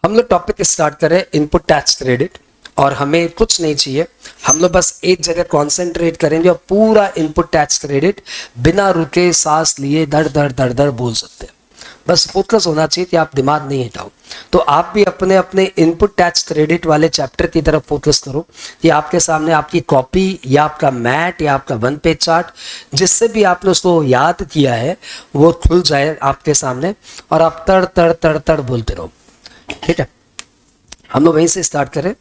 हम लोग topic start करें इनपुट टैक्स क्रेडिट। और हमें कुछ नहीं चाहिए, हम लोग बस एक जगह कॉन्सेंट्रेट करेंगे और पूरा इनपुट टैक्स क्रेडिट बिना रुके सांस लिए दर दर दर दर बोल सकते हैं। बस फोकस होना चाहिए कि आप दिमाग नहीं हटाओ। तो आप भी अपने अपने इनपुट टैक्स क्रेडिट वाले चैप्टर की तरफ फोकस करो कि आपके सामने आपकी कॉपी या आपका मैट या आपका वन पेज चार्ट जिससे भी आपने उसको याद किया है वो खुल जाए आपके सामने और आप तड़ तड़ तड़ तड़ बोलते रहो। ठीक है, हम लोग वहीं से स्टार्ट करें।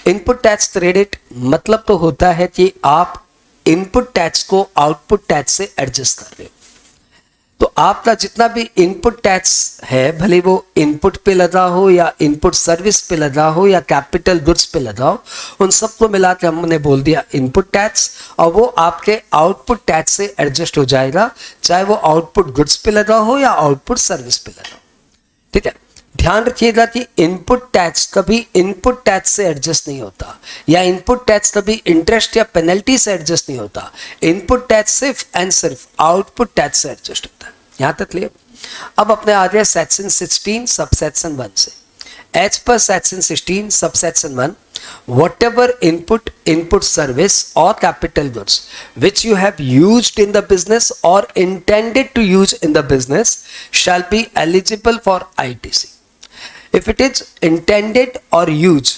इनपुट टैक्स क्रेडिट मतलब तो होता है कि आप इनपुट टैक्स को आउटपुट टैक्स से एडजस्ट कर रहे हो। तो आपका जितना भी इनपुट टैक्स है, भले वो इनपुट पे लगा हो या इनपुट सर्विस पे लगा हो या कैपिटल गुड्स पे लगा हो, उन सबको मिला के हमने बोल दिया इनपुट टैक्स, और वो आपके आउटपुट टैक्स से एडजस्ट हो जाएगा, चाहे वो आउटपुट गुड्स पे लगा हो या आउटपुट सर्विस पे लगा हो। ठीक है, ध्यान रखिएगा कि इनपुट टैक्स कभी इनपुट टैक्स से एडजस्ट नहीं होता, या इनपुट टैक्स कभी इंटरेस्ट या पेनल्टी से एडजस्ट नहीं होता। इनपुट टैक्स सिर्फ एंड सिर्फ आउटपुट टैक्स से एडजस्ट होता है। यहां तक क्लियर? अब अपने आ गया सेक्शन 16 सबसेक्शन 1 से। एज पर section 16 subsection 1, whatever input service or capital goods which you have used in the business or intended to use in the business shall be eligible for ITC if it is intended or used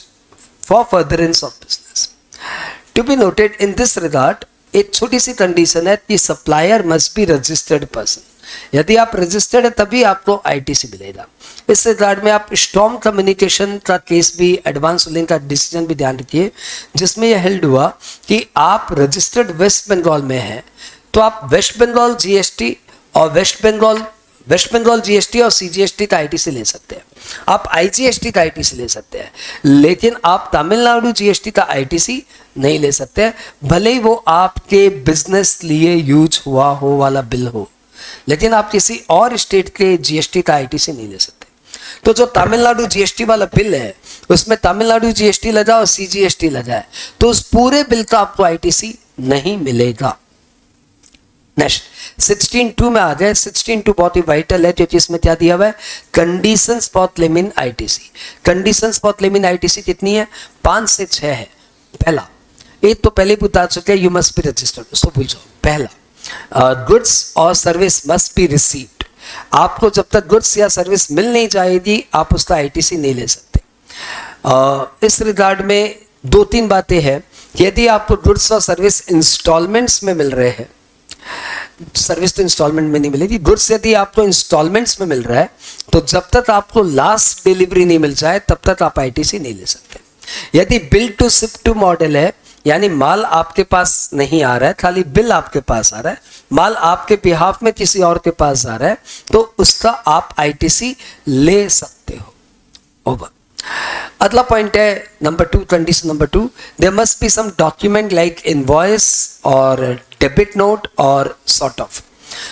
for furtherance of business. To be noted in this regard, एक छोटी सी condition है कि supplier must be registered person. यदि आप registered है तभी आपको ITC मिलेगा। इस रिगार्ड में आप स्टॉर्म कम्युनिकेशन का केस भी, एडवांस रूलिंग का डिसीजन भी ध्यान रखिए, जिसमें यह हेल्ड हुआ कि आप रजिस्टर्ड वेस्ट बंगाल में हैं तो आप वेस्ट बंगाल जीएसटी और वेस्ट बंगाल जीएसटी और सीजीएसटी का आईटीसी ले सकते हैं, आप आईजीएसटी का आईटीसी ले सकते हैं, लेकिन आप तमिलनाडु जीएसटी का आईटीसी नहीं ले सकते, भले ही वो आपके बिजनेस लिए यूज हुआ हो वाला बिल हो, लेकिन आप किसी और स्टेट के जीएसटी का आईटीसी नहीं ले सकते। तो जो तमिलनाडु जीएसटी वाला बिल है उसमें तमिलनाडु जीएसटी लगा और सीजीएसटी लगा है, तो उस पूरे बिल का आपको आईटीसी नहीं मिलेगा। नेक्स्ट 16.2 में आ जाए। 16.2 बहुत ही वाइटल है, क्योंकि इसमें क्या दिया हुआ है, conditions for claiming ITC. Conditions for claiming ITC कितनी है? 5 से 6 है। पहला, एक तो पहले भी बता चुके हैं, यू मस्ट बी रजिस्टर्ड, उसको भूल जाओ। पहला, गुड्स और सर्विस मस्ट बी रिसीव्ड। आपको जब तक गुड्स या सर्विस मिल नहीं जाएगी आप उसका आईटीसी नहीं ले सकते। इस रिगार्ड में 2-3 बातें हैं। यदि आपको गुड्स और सर्विस इंस्टॉलमेंट्स में मिल रहे हैं, सर्विस तो इंस्टॉलमेंट में नहीं मिलेगी, गुड्स यदि आपको इंस्टॉलमेंट्स में मिल रहा है तो जब तक आपको लास्ट डिलीवरी नहीं मिल जाए तब तक आप आईटीसी नहीं ले सकते। यदि bill to ship to model है, यानी माल आपके पास नहीं आ रहा है, खाली बिल आपके पास आ रहा है, माल आपके बिहाफ में किसी और के पास जा रहा है, तो उसका आप आईटीसी ले सकते हो। ओवर। अगला पॉइंट है number 2, condition number 2, there must be some document like invoice और डेबिट नोट और सॉर्ट ऑफ।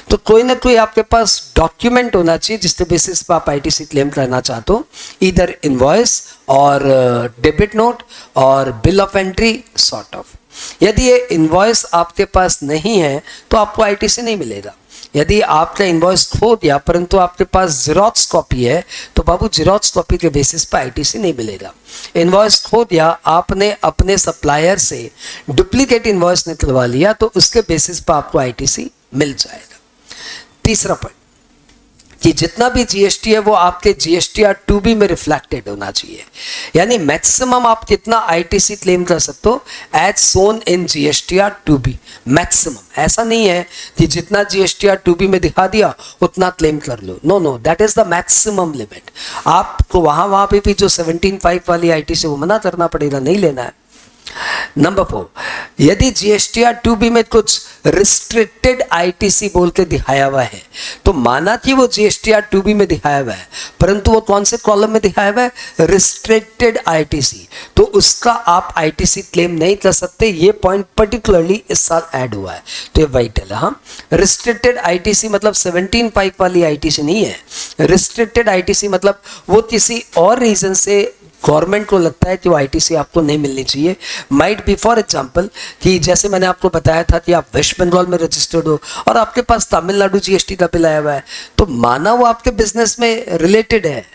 तो कोई ना कोई आपके पास डॉक्यूमेंट होना चाहिए जिसके बेसिस पर आप आईटीसी क्लेम करना चाहते हो, इधर इनवॉइस और डेबिट नोट और bill of entry, sort of. यदि ये इनवॉइस आपके पास नहीं है तो आपको आईटीसी नहीं मिलेगा। यदि आपका इनवॉइस खो गया परंतु आपके पास जेरॉक्स कॉपी है तो बाबू जेरॉक्स कॉपी के बेसिस पर आईटीसी नहीं मिलेगा। इनवॉइस खो दिया, आपने अपने सप्लायर से डुप्लीकेट इनवॉइस निकलवा लिया तो उसके बेसिस पर आपको आईटीसी मिल जाएगा। तीसरा पॉइंट कि जितना भी जीएसटी है वो आपके जीएसटीआर 2B में रिफ्लेक्टेड होना चाहिए, यानी मैक्सिमम आप कितना आईटीसी क्लेम कर सकते हो as soon in GSTR 2B। Maximum ऐसा नहीं है कि जितना जीएसटीआर 2B में दिखा दिया उतना क्लेम कर लो, no, that is the maximum limit. आपको वहां पे भी जो 17.5 वाली आईटीसी वो मना करना पड़ेगा, नहीं लेना है। नंबर 4, यदि जीएसटीआर 2B में कुछ रिस्ट्रिक्टेड आईटीसी बोल के दिखाया हुआ है तो माना कि वो जीएसटीआर 2B में दिखाया हुआ है परंतु वो कौन से कॉलम में दिखाया हुआ है, रिस्ट्रिक्टेड आईटीसी, तो उसका आप आईटीसी क्लेम नहीं कर सकते। ये पॉइंट पर्टिकुलरली इस साल ऐड हुआ है तो ये वाइटल है। हाँ, रिस्ट्रिक्टेड आईटीसी मतलब 17.5 वाली आईटीसी नहीं है। रिस्ट्रिक्टेड आईटीसी मतलब वो किसी और रीजन से गवर्नमेंट को लगता है कि वो आईटीसी आपको नहीं मिलनी चाहिए। माइट बी फॉर एग्जांपल कि जैसे मैंने आपको बताया था कि आप वेस्ट बंगाल में रजिस्टर्ड हो और आपके पास तमिलनाडु जीएसटी का बिल आया हुआ है, तो माना वो आपके बिजनेस में रिलेटेड है,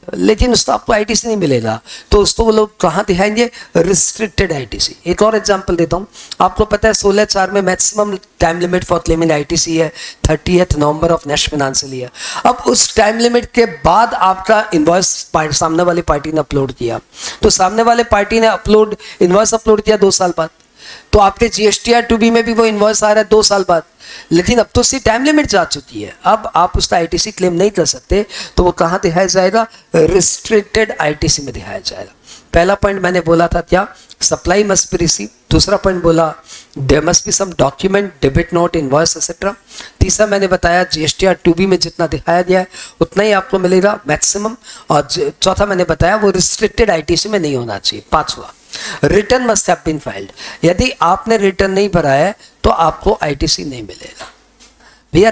लेकिन उसको आपको आईटीसी नहीं मिलेगा, तो उसको वो लोग कहाँ दिखाएंगे? Restricted ITC. एक और एग्जांपल देता हूँ, आपको पता है 16/4 में maximum time limit for claiming ITC है 30th November of next financial year. अब उस टाइम लिमिट के बाद आपका इनवॉइस सामने वाली पार्टी ने अपलोड किया, तो सामने वाले पार्टी ने इनवॉइस अपलोड किया 2 साल बाद, तो आपके जीएसटीआर 2B में भी वो इनवॉइस आ रहा है 2 साल बाद, लेकिन अब तो उसकी टाइम लिमिट जा चुकी है, अब आप उसका आईटीसी क्लेम नहीं कर सकते, तो वो कहाँ दिखाया जाएगा? रिस्ट्रिक्टेड आईटीसी में दिखाया जाएगा। पहला पॉइंट मैंने बोला था क्या? Supply must be receive. दूसरा पॉइंट बोला there must be some document, debit note, invoice etcetera. तीसरा मैंने बताया जीएसटीआर 2B में जितना दिखाया गया है उतना ही आपको मिलेगा मैक्सिमम। और चौथा मैंने बताया वो रिस्ट्रिक्टेड आईटीसी में नहीं होना चाहिए। पांचवा, return must have been filed. यदि आपने रिटर्न नहीं भरा है तो आपको आईटीसी नहीं मिलेगा। भैया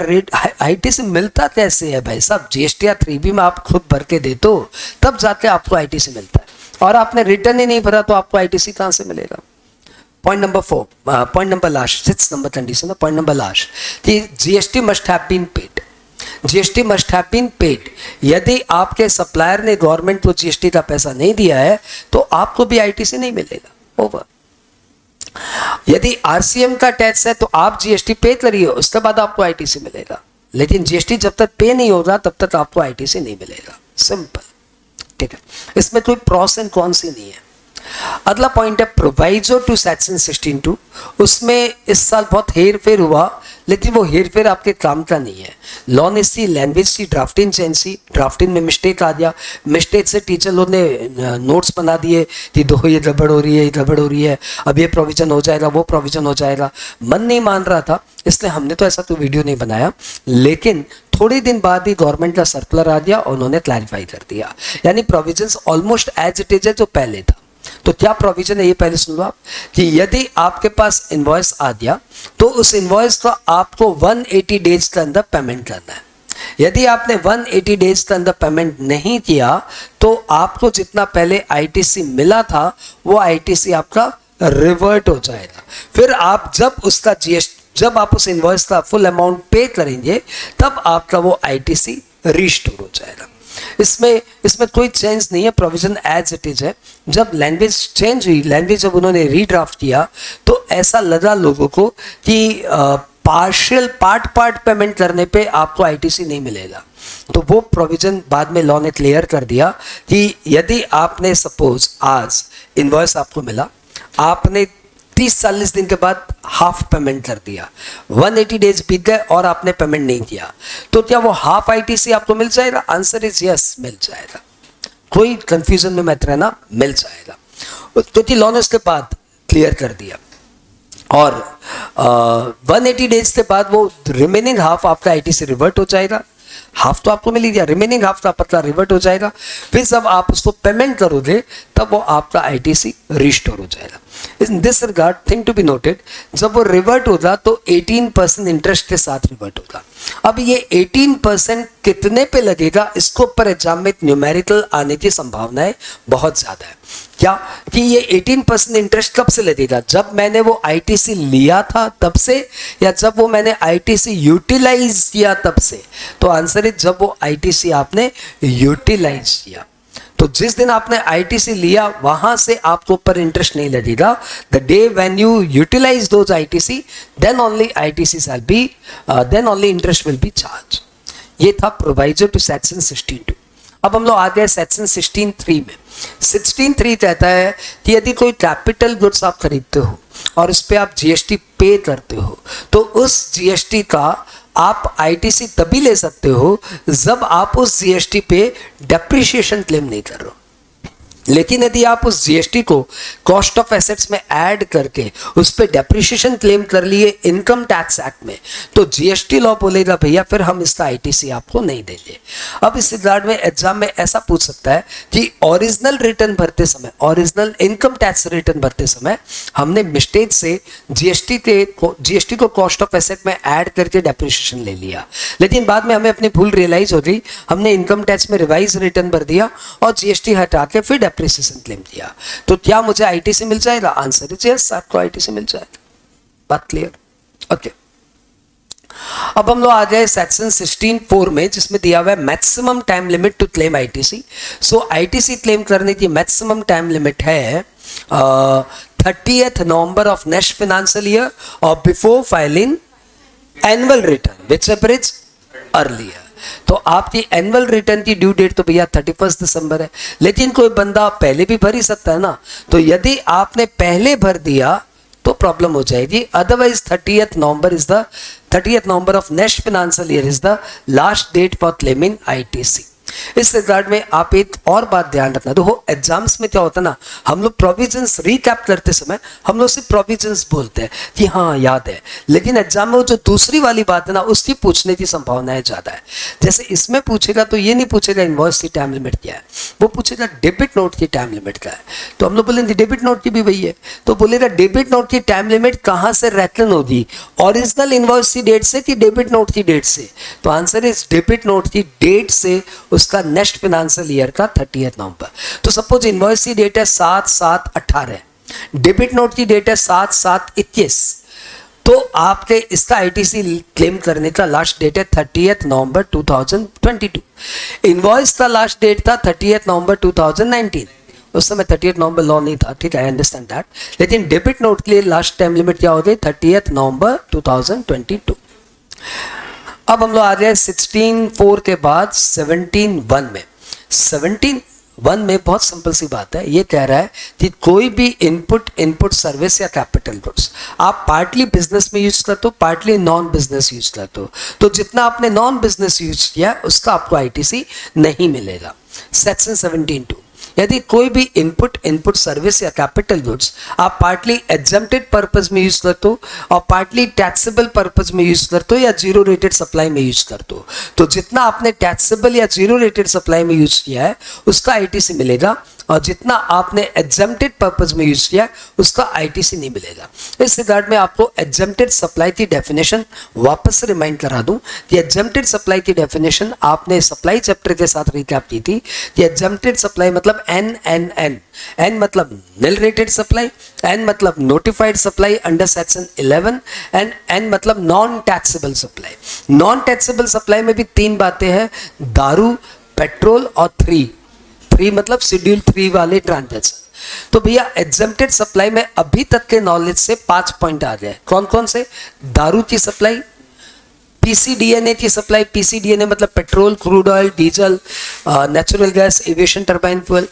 आईटीसी मिलता कैसे है भाई साहब? जीएसटीआर 3B में आप खुद भर के दे दो, तब जाके आपको आईटीसी मिलता है, और आपने रिटर्न ही नहीं भरा तो आपको आईटीसी कहां से मिलेगा? Point number 4, point number last, 6 number condition, point number last कि GST must have been paid. GST must have been paid. यदि आपके सप्लायर ने गवर्नमेंट को जीएसटी का पैसा नहीं दिया है तो आपको भी आईटीसी नहीं मिलेगा। ओवर। यदि आरसीएम का टैक्स है तो आप जीएसटी पे करिए, उसके बाद आपको आईटीसी मिलेगा, लेकिन जीएसटी जब तक पे नहीं होगा तब तक आपको आईटीसी नहीं मिलेगा। सिंपल, ठीक है, इसमें कोई प्रॉस एंड कॉन्स ही नहीं है। अगला पॉइंट है प्रोवाइजो टू सेक्शन 16(2). उसमें इस साल बहुत हेर फेर हुआ, लेकिन वो हेर फेर आपके काम का नहीं है। लॉन सी, लैंग्वेज सी, ड्राफ्टिंग चेंज सी, ड्राफ्टिंग में मिस्टेक आ गया, मिस्टेक से टीचर लोग ने नोट्स बना दिए कि दो ये गड़बड़ हो रही है, ये गड़बड़ हो रही है, अब ये प्रोविजन हो जाएगा, वो प्रोविजन हो जाएगा। मन नहीं मान रहा था, इसलिए हमने तो ऐसा तो वीडियो नहीं बनाया, लेकिन थोड़े दिन बाद ही गवर्नमेंट का सर्कुलर आ गया और उन्होंने क्लैरिफाई कर दिया, यानी provisions almost as it is है जो पहले था। तो क्या प्रोविजन है ये पहले सुन लो आप, कि यदि आपके पास इनवॉइस आ गया तो उस इनवॉइस का आपको 180 डेज के अंदर पेमेंट करना है। यदि आपने 180 डेज के अंदर पेमेंट नहीं किया तो आपको जितना पहले आईटीसी मिला था वो आईटीसी आपका रिवर्ट हो जाएगा। फिर आप जब आप उस इनवॉइस का फुल अमाउंट पे करेंगे तब आपका वो आईटीसी रिस्टोर हो जाएगा। इसमें कोई चेंज नहीं है, प्रोविजन एज इट इज है। जब लैंग्वेज चेंज हुई, लैंग्वेज जब उन्होंने रीड्राफ्ट किया तो ऐसा लगा लोगों को कि पार्शियल पार्ट पेमेंट करने पे आपको आईटीसी नहीं मिलेगा, तो वो प्रोविजन बाद में लॉ ने क्लियर कर दिया कि यदि आपने सपोज आज इनवॉइस आपको मिला, आपने 30-40 दिन के बाद हाफ पेमेंट कर दिया, 180 डेज बीत गए और आपने पेमेंट नहीं किया, तो क्या वो हाफ आईटीसी आपको मिल जाएगा? आंसर इज यस, मिल जाएगा। कोई कंफ्यूजन में मत रहना, मिल जाएगा, क्योंकि लॉ ने उसके बाद क्लियर कर दिया। और 180 डेज के बाद वो रिमेनिंग हाफ आपका आईटीसी रिवर्ट हो जाएगा। हाफ तो आपको मिल ही गया, रिमेनिंग हाफ का पतला रिवर्ट हो जाएगा। फिर जब आप उसको पेमेंट करोगे तब वो आपका आईटीसी रिस्टोर हो जाएगा। In this regard thing to be noted, जब वो रिवर्ट होगा तो 18% इंटरेस्ट के साथ रिवर्ट होगा। अब ये 18% कितने पे लगेगा, इसको ऊपर एग्जाम में न्यूमेरिकल आने की संभावनाएं बहुत ज्यादा है। क्या कि ये 18% इंटरेस्ट कब से लगेगा? जब मैंने वो आईटीसी लिया था तब से, या जब वो मैंने आईटीसी यूटिलाइज किया तब से? तो आंसर इज जब वो आईटीसी आपने यूटिलाइज किया। तो जिस दिन आपने आईटीसी लिया वहां से आपको ऊपर इंटरेस्ट नहीं लगेगा। The day when you utilise those ITC, then only ITC shall be, then only interest will be charge. ये था प्रोवाइजो टू सेक्शन 16(2). अब हम लोग आ गए सेक्शन 16(3) में। 16(3) कहता है कि यदि कोई कैपिटल गुड्स आप खरीदते हो और उस पर आप जीएसटी पे करते हो तो उस जीएसटी का आप आईटीसी तभी ले सकते हो जब आप उस जीएसटी पे डेप्रिसिएशन क्लेम नहीं कर रहे हो। लेकिन यदि आप उस जीएसटी को कॉस्ट ऑफ एसेट्स में ऐड करके उस पर डेप्रिसिएशन क्लेम कर लिए इनकम टैक्स एक्ट में, तो जीएसटी लॉ बोलेगा भैया फिर हम इसका आईटीसी आपको नहीं देंगे। अब इस रिगार्ड में एग्जाम में ऐसा पूछ सकता है कि ओरिजिनल रिटर्न भरते समय, ओरिजिनल इनकम टैक्स रिटर्न भरते समय हमने मिस्टेक से जीएसटी को कॉस्ट ऑफ एसेट में ऐड करके डेप्रिसिएशन ले लिया, लेकिन बाद में हमें अपनी भूल रियलाइज हो गई, हमने इनकम टैक्स में रिवाइज रिटर्न भर दिया और जीएसटी हटा के फिर डेप्रिसिएशन क्लेम किया, तो क्या मुझे आईटीसी मिल जाएगा? आंसर इज यस, आपको आईटीसी मिल जाएगा। बात क्लियर? ओके। अब हम लोग आ गए सेक्शन 16(4) में, जिसमें दिया हुआ है maximum time limit to claim ITC. So ITC claim करने की मैक्सिमम टाइम लिमिट है 30th November of next financial year और before filing annual return which अप्रेज अर्लियर। तो आपकी एनुअल रिटर्न की ड्यू डेट तो भैया 31 दिसंबर है, लेकिन कोई बंदा पहले भी भर ही सकता है ना। तो यदि आपने पहले भर दिया तो प्रॉब्लम हो जाएगी, otherwise 30th November of next financial year is the last date for claiming ITC. इस रिगार्ड में आप एक और बात ध्यान रखना, देखो एग्जाम्स में क्या होता है ना, हम लोग प्रोविजंस रिकैप करते समय हम लोग सिर्फ प्रोविजंस बोलते हैं कि हाँ याद है, लेकिन एग्जाम में वो जो दूसरी वाली बात है ना, उसकी पूछने की संभावनाएं ज्यादा है। जैसे इसमें पूछेगा तो ये नहीं पूछेगा इनवॉइस की टाइम लिमिट क्या है, वो पूछेगा डेबिट नोट की टाइम लिमिट क्या है। तो हम लोग बोलेंगे डेबिट नोट की भी वही है, तो बोलेगा डेबिट नोट की टाइम लिमिट कहाँ से रेकन होगी, ओरिजिनल इनवॉइस की डेट से कि डेबिट नोट की डेट से। तो आंसर इज डेबिट नोट की डेट से उसका नेक्स्ट फाइनेंशियल ईयर का 30th नवंबर। तो सपोज इनवॉइस की डेट है 7/7/18, डेबिट नोट की डेट है 7/7/21, तो आपके इसका आईटीसी क्लेम करने का लास्ट डेट है 30th नवंबर 2022। इनवॉइस का लास्ट डेट था 30th नवंबर 2019, उस समय 30th नवंबर लॉ नहीं था, ठीक है, आई अंडरस्टैंड दैट। लेकिन डेबिट नोट के लिए लास्ट टाइम लिमिट क्या हो गई, 30th नवंबर 2022। अब हम लोग आ रहे हैं 16(4) के बाद 17(1) में। 17(1) में बहुत सिंपल सी बात है, ये कह रहा है कि कोई भी इनपुट सर्विस या कैपिटल गुड्स आप पार्टली बिजनेस में यूज करते हो, पार्टली नॉन बिजनेस यूज करते हो, तो जितना आपने नॉन बिजनेस यूज किया उसका आपको आईटीसी नहीं मिलेगा। सेक्शन 17(2), यदि कोई भी इनपुट सर्विस या कैपिटल गुड्स आप पार्टली एग्जम्प्टेड पर्पस में यूज करते हो और पार्टली टैक्सेबल पर्पस में यूज करते हो या जीरो रेटेड सप्लाई में यूज करते हो, तो जितना आपने टैक्सेबल या जीरो रेटेड सप्लाई में यूज किया है उसका आईटीसी मिलेगा, और जितना आपने एग्जम्प्टेड पर्पस में यूज किया उसका आईटीसी नहीं मिलेगा। इस रिगार्ड में आपको एग्जम्प्टेड सप्लाई की डेफिनेशन वापस से रिमाइंड करा दूं कि एग्जम्प्टेड सप्लाई की डेफिनेशन आपने सप्लाई चैप्टर के साथ रिकैप की थी कि एग्जम्प्टेड सप्लाई मतलब एन मतलब निल रेटेड सप्लाई, एन मतलब notified supply under section 11, and N मतलब non taxable supply. Non taxable supply में भी 3 बातें हैं, दारू, पेट्रोल और 3 मतलब शेड्यूल 3 वाले ट्रांजैक्शन। तो भैया एग्जम्प्टेड सप्लाई में अभी तक के नॉलेज से 5 पॉइंट आ गए, कौन कौन से, दारू की सप्लाई, पीसीडीएनए की सप्लाई, पीसीडीएनए मतलब petrol, crude oil, diesel, natural gas, aviation turbine fuel,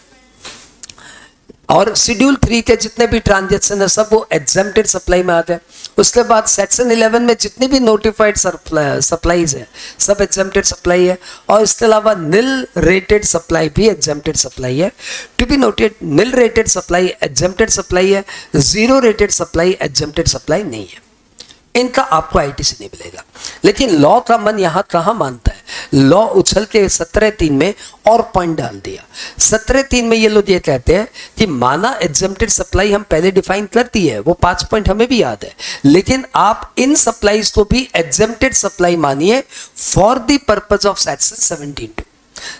और शेड्यूल 3 के जितने भी ट्रांजैक्शन है सब वो एग्जम्प्टेड सप्लाई में आते हैं। उसके बाद सेक्शन 11 में जितनी भी नोटिफाइड सप्लाईज है सब एग्जम्प्टेड सप्लाई है, और इसके अलावा निल रेटेड सप्लाई भी एग्जम्प्टेड सप्लाई है। To be noted, nil rated supply exempted supply है, zero rated supply exempted supply नहीं है, इनका आपको आईटीसी नहीं मिलेगा। लेकिन लॉ का मन यहां कहां मानता है, लॉ उछल के 17(3) में और पॉइंट डाल दिया। 17(3) में ये लोग ये कहते हैं कि माना एग्जम्प्टेड सप्लाई हम पहले डिफाइन करती है, वो 5 पॉइंट हमें भी याद है, लेकिन आप इन सप्लाईज को भी एग्जम्प्टेड सप्लाई मानिए for the purpose of section 17(2).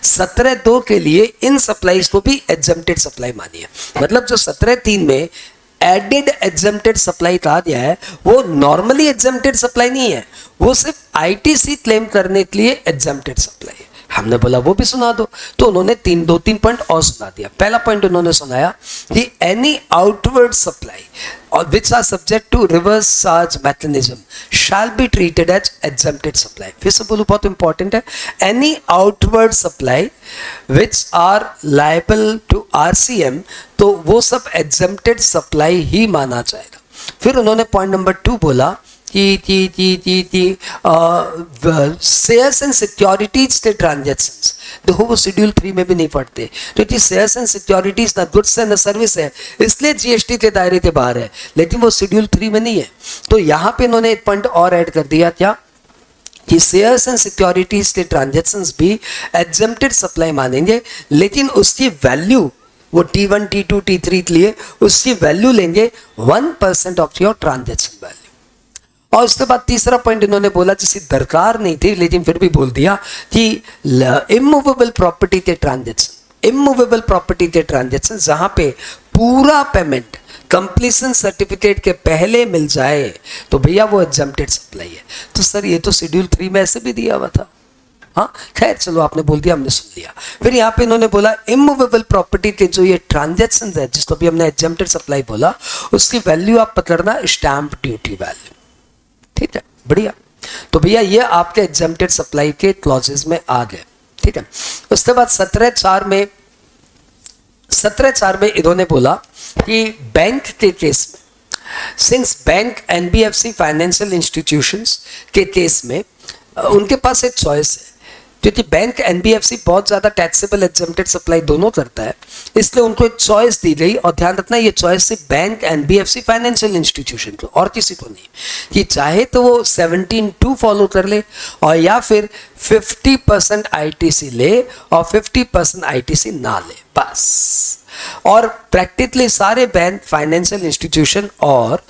17(2) के लिए इन सप्लाईज को भी एग्जम्प्टेड सप्लाई मानिए। मतलब जो 17(3) में एडेड एग्जम्प्टेड सप्लाई कहा गया है वो नॉर्मली एग्जम्प्टेड सप्लाई नहीं है, वो सिर्फ आईटीसी क्लेम करने के लिए एग्जम्प्टेड सप्लाई है। हमने बोला वो भी सुना दो, तो उन्होंने 2-3 पॉइंट और सुना दिया। पहला पॉइंट उन्होंने सुनाया कि एनी आउटवर्ड सप्लाई और which are subject to reverse charge mechanism shall be treated as exempted supply. फिर से बोलो, बहुत इंपॉर्टेंट है, any outward supply which are liable to RCM, तो वो सब एग्जम्प्टेड सप्लाई ही माना जाएगा। फिर उन्होंने पॉइंट नंबर 2 बोला शेयर्स एंड सिक्योरिटीज के ट्रांजेक्शंस, देखो वो शेड्यूल 3 में भी नहीं पढ़ते, क्योंकि शेयर्स एंड सिक्योरिटीज ना गुड्स एंड सर्विस है, इसलिए जीएसटी के दायरे के बाहर है, लेकिन वो शेड्यूल 3 में नहीं है। तो यहाँ पे इन्होंने एक पॉइंट और ऐड कर दिया, क्या कि शेयर्स एंड सिक्योरिटीज के ट्रांजेक्शंस भी एग्जम्प्टेड सप्लाई मानेंगे, लेकिन उसकी वैल्यू वो T1, T2, T3 के लिए उसकी वैल्यू लेंगे 1% ऑफ योर ट्रांजेक्शन वैल्यू। और उसके बाद तीसरा पॉइंट इन्होंने बोला जिसकी दरकार नहीं थी लेकिन फिर भी बोल दिया कि इमूवेबल प्रॉपर्टी के ट्रांजेक्शन, इमूवेबल प्रॉपर्टी के ट्रांजेक्शन जहां पे पूरा पेमेंट कंप्लीशन सर्टिफिकेट के पहले मिल जाए तो भैया वो एग्जम्प्टेड सप्लाई है। तो सर ये तो शेड्यूल 3 में ऐसे भी दिया हुआ था। हाँ खैर चलो, आपने बोल दिया, हमने सुन लिया। फिर यहाँ पे इन्होंने बोला इमूवेबल प्रॉपर्टी के जो ये ट्रांजेक्शन है, जिसको भी हमने एग्जम्प्टेड सप्लाई बोला, उसकी वैल्यू आप पकड़ना स्टैंप ड्यूटी वैल्यू। ठीक है, बढ़िया। तो भैया ये आपके एग्जम्प्टेड सप्लाई के क्लॉजेस में आ गए। ठीक है, उसके बाद 17(4) में इन्होंने बोला कि बैंक के केस में, since bank NBFC financial institutions के केस में उनके पास एक चॉइस है, क्योंकि बैंक एनबीएफसी बहुत ज़्यादा टैक्सेबल एग्जम्प्टेड सप्लाई दोनों करता है, इसलिए उनको एक चॉइस दी गई। और ध्यान रखना, ये चॉइस सिर्फ बैंक एनबीएफसी फाइनेंशियल इंस्टीट्यूशन को और किसी को नहीं, कि चाहे तो वो 17(2) फॉलो कर ले और या फिर 50% आईटीसी ले और 50% आईटीसी ना ले, बस। और प्रैक्टिकली सारे बैंक, फाइनेंशियल इंस्टीट्यूशन और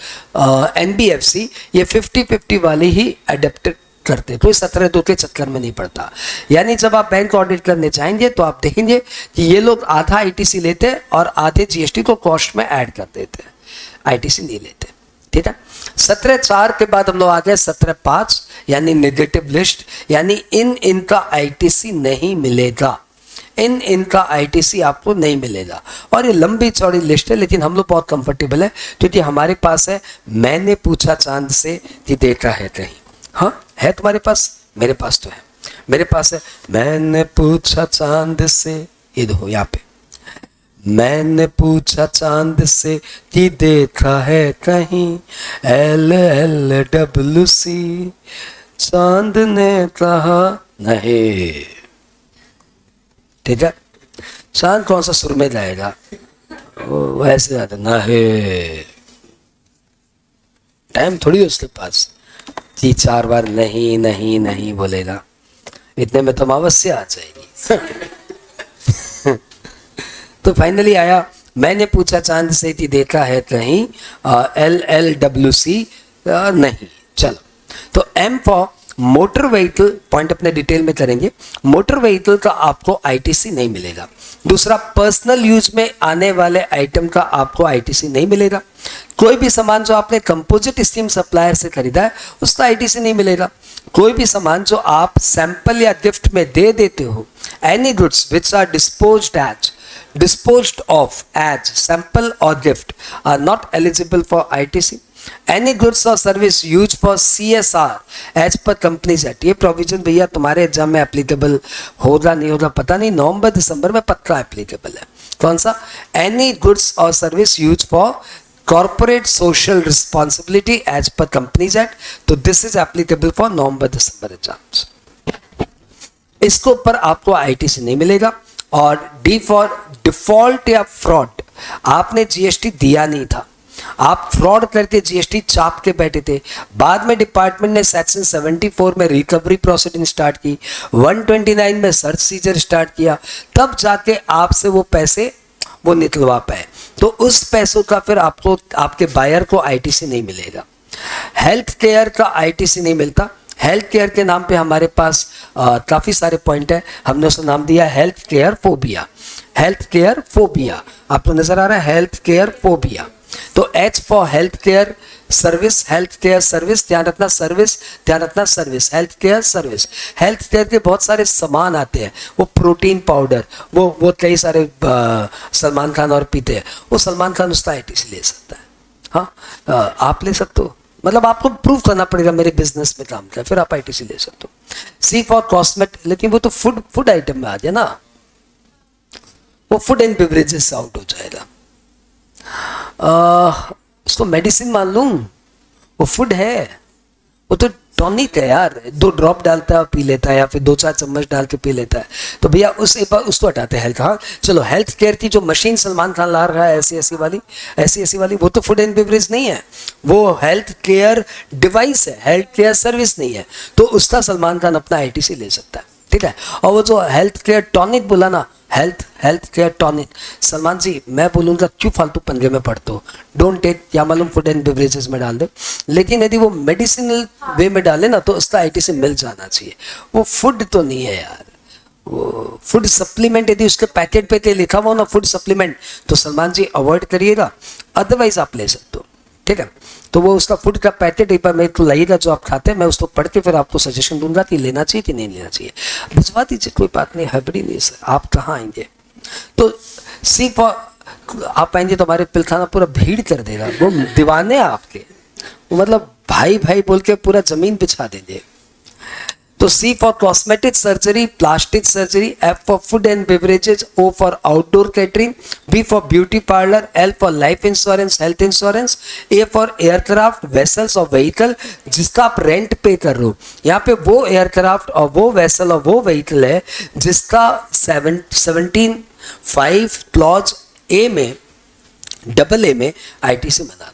एनबीएफसी ये 50-50 वाली ही अडेप्टेड करते, कोई 17(2) के चक्कर में नहीं पड़ता। यानी जब आप बैंक ऑडिट करने जाएंगे तो आप देखेंगे कि ये लोग आधा आईटीसी लेते हैं और आधे जीएसटी को कॉस्ट में ऐड कर देते हैं, आईटीसी नहीं लेते। ठीक है, 17(4) के बाद हम लोग आ गए 17(5) यानी नेगेटिव लिस्ट, यानी इनका आईटीसी नहीं मिलेगा, इनका आईटीसी आपको नहीं मिलेगा। और ये लंबी चौड़ी लिस्ट है, लेकिन हम लोग बहुत कंफर्टेबल है क्योंकि हमारे पास है मैंने पूछा चांद से कि देखा है कहीं। हाँ है तुम्हारे पास, मेरे पास तो है, मेरे पास है मैंने पूछा चांद से, ये देखो यहाँ पे, मैंने पूछा चांद से कि देखा है कहीं LLWC, चांद ने कहा नहीं। ठीक है, चांद कौन सा सुर में जाएगा, वैसे जाता नहीं, टाइम थोड़ी है उसके पास 3-4 बार नहीं नहीं नहीं बोलेगा, इतने में तो अमावस्या आ जाएगी। तो फाइनली आया मैंने पूछा चांद से कि देखा है कहीं LLWC नहीं। चलो, तो M for motor vehicle, point अपने डिटेल में करेंगे। मोटर व्हीकल का आपको आईटीसी नहीं मिलेगा। दूसरा, पर्सनल यूज में आने वाले आइटम का आपको आईटीसी नहीं मिलेगा। कोई भी सामान जो आपने कंपोजिट स्टीम सप्लायर से खरीदा है उसका आईटीसी नहीं मिलेगा। कोई भी सामान जो आप सैंपल या गिफ्ट में दे देते हो, any goods which are disposed of as sample or gift are not eligible for ITC. Any goods or service used for CSR as per Companies Act, ये प्रोविजन भैया तुम्हारे एग्जाम में एप्लीकेबल होगा नहीं होगा पता नहीं, नवंबर-दिसंबर में पक्का एप्लीकेबल है। कौन सा? Any goods or service used for corporate social responsibility as per Companies Act, तो this is applicable for November December exams. इसके ऊपर आपको आईटीसी नहीं मिलेगा। और डी फॉर डिफॉल्ट या फ्रॉड, आपने जीएसटी दिया नहीं था, आप फ्रॉड करके जीएसटी चाप के बैठे थे, बाद में डिपार्टमेंट ने सेक्शन 74 में रिकवरी प्रोसीडिंग स्टार्ट की, 129 में सर्च सीजर स्टार्ट किया, तब जाके आपसे वो पैसे वो निकलवा पाए। तो उस पैसों का फिर आपको, आपके बायर को आईटीसी नहीं मिलेगा। हेल्थ केयर का आईटीसी नहीं मिलता। हेल्थ केयर के नाम पे हमारे पास काफ़ी सारे पॉइंट है, हमने उसका नाम दिया health care phobia. Health care phobia आपको नजर आ रहा है, हेल्थ केयर फोबिया। तो H for health care service, health care service, ध्यान रखना सर्विस, ध्यान रखना service, health care service. Health care के बहुत सारे सामान आते हैं, वो प्रोटीन पाउडर, वो कई सारे सलमान खान और पीते हैं, वो सलमान खान उसका आईटीसी ले सकता है। हाँ आप ले सकते हो, मतलब आपको प्रूव करना पड़ेगा मेरे बिजनेस में काम किया, फिर आप आईटीसी ले सकते हो। सी फॉर कॉस्मेट, लेकिन वो तो फूड आइटम में आ गया ना, वो फूड एंड बेवरेजेस से आउट हो जाएगा। उसको मेडिसिन मान लूं, वो फूड है, वो तो टॉनिक है यार, 2 ड्रॉप डालता है पी लेता है, या फिर 2-4 चम्मच डाल के पी लेता है, तो भैया उसको हटाते हैं हेल्थ। हाँ चलो, हेल्थ केयर की जो मशीन सलमान खान ला रहा है ऐसी वाली, वो तो फूड एंड बेवरेज नहीं है, वो हेल्थ केयर डिवाइस है, हेल्थ केयर सर्विस नहीं है, तो उसका सलमान खान अपना आईटीसी ले सकता है। ठीक है, और वो जो हेल्थ केयर टॉनिक बोला ना, हेल्थ केयर टॉनिक, सलमान जी मैं बोलूँगा क्यों फालतू पंगे में पड़ते हो, डोंट टेक, या मालूम फूड एंड बेवरेजेस में डाल दे, लेकिन यदि वो मेडिसिनल वे में डाले ना तो उसका आईटीसी मिल जाना चाहिए। वो फूड तो नहीं है यार, वो फूड सप्लीमेंट यदि उसके पैकेट पे लिखा हुआ ना फूड सप्लीमेंट, तो सलमान जी अवॉइड करिएगा, अदरवाइज आप ले सकते हो, ठीक है। तो वो उसका फूड का पैकेट एक बार मेरे को लाइएगा जो आप खाते हैं, मैं उसको पढ़ के फिर आपको सजेशन दूंगा कि लेना चाहिए कि नहीं लेना चाहिए। भिजवा दीजिए, कोई बात नहीं, हड़बड़ी नहीं सर, आप कहाँ आएंगे। तो सी फॉर आप आएंगे तो हमारे पिलखाना पूरा भीड़ कर देगा, वो दीवाने आपके, वो मतलब भाई भाई बोल के पूरा जमीन बिछा देंगे। तो C for cosmetic surgery, plastic surgery, F for food and beverages, O for outdoor catering, B for beauty parlor, L for life insurance, health insurance, A for aircraft, vessels और vehicle जिसका आप रेंट पे कर रहे हो। यहाँ पे वो एयरक्राफ्ट और वो वेसल और वो व्हीकल है जिसका 17(5) क्लॉज A में AA में ITC बना था,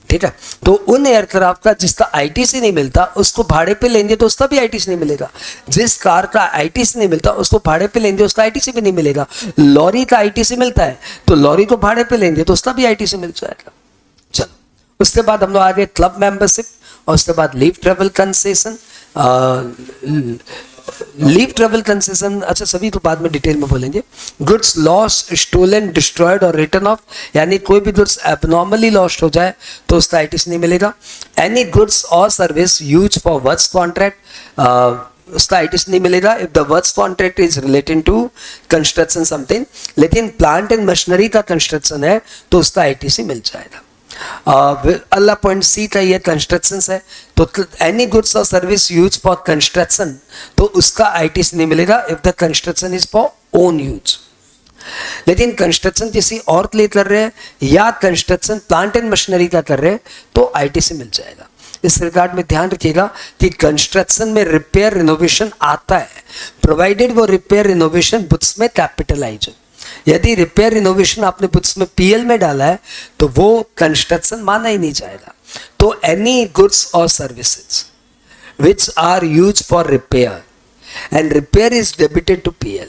ठीक है। तो उन एयरक्राफ्ट का जिसका आईटीसी नहीं मिलता उसको भाड़े पे लेंगे तो उसका भी आईटीसी नहीं मिलेगा, जिस कार का आईटीसी नहीं मिलता उसको भाड़े पे लेंगे उसका आईटीसी भी नहीं मिलेगा। लॉरी का आईटीसी मिलता है तो लॉरी को भाड़े पे लेंगे तो उसका भी आईटीसी मिल जाएगा। चलो, उसके बाद हम लोग आगे क्लब मेंबरशिप, और उसके बाद leave travel concession. Leave travel concession अच्छा सभी तो बाद में डिटेल में बोलेंगे। गुड्स लॉस, स्टोलन, डिस्ट्रॉयड और रिटर्न ऑफ, यानी कोई भी गुड्स एबनॉर्मली लॉस्ट हो जाए तो उसका आईटीसी नहीं मिलेगा। एनी गुड्स और service use for works contract, उसका आईटीसी नहीं मिलेगा if the works contract is related to construction something. लेकिन प्लांट एंड मशीनरी का कंस्ट्रक्शन है तो उसका आईटीसी मिल जाएगा। अल्लाह पॉइंट सी का ये कंस्ट्रक्शन है, तो एनी गुड्स और सर्विस यूज फॉर कंस्ट्रक्शन तो उसका आईटीसी नहीं मिलेगा if the construction is for own use. लेकिन कंस्ट्रक्शन किसी और के लिए कर रहे हैं या कंस्ट्रक्शन प्लांट एंड मशीनरी का कर रहे हैं तो आईटीसी मिल जाएगा। इस रिगार्ड में ध्यान रखिएगा कि कंस्ट्रक्शन में रिपेयर रिनोवेशन आता है, प्रोवाइडेड वो रिपेयर रिनोवेशन बुक्स में कैपिटलाइज है। यदि रिपेयर रिनोवेशन आपने बुक्स में पीएल में डाला है तो वो कंस्ट्रक्शन माना ही नहीं जाएगा। तो एनी गुड्स और services which are use for repair and repair is debited to PL,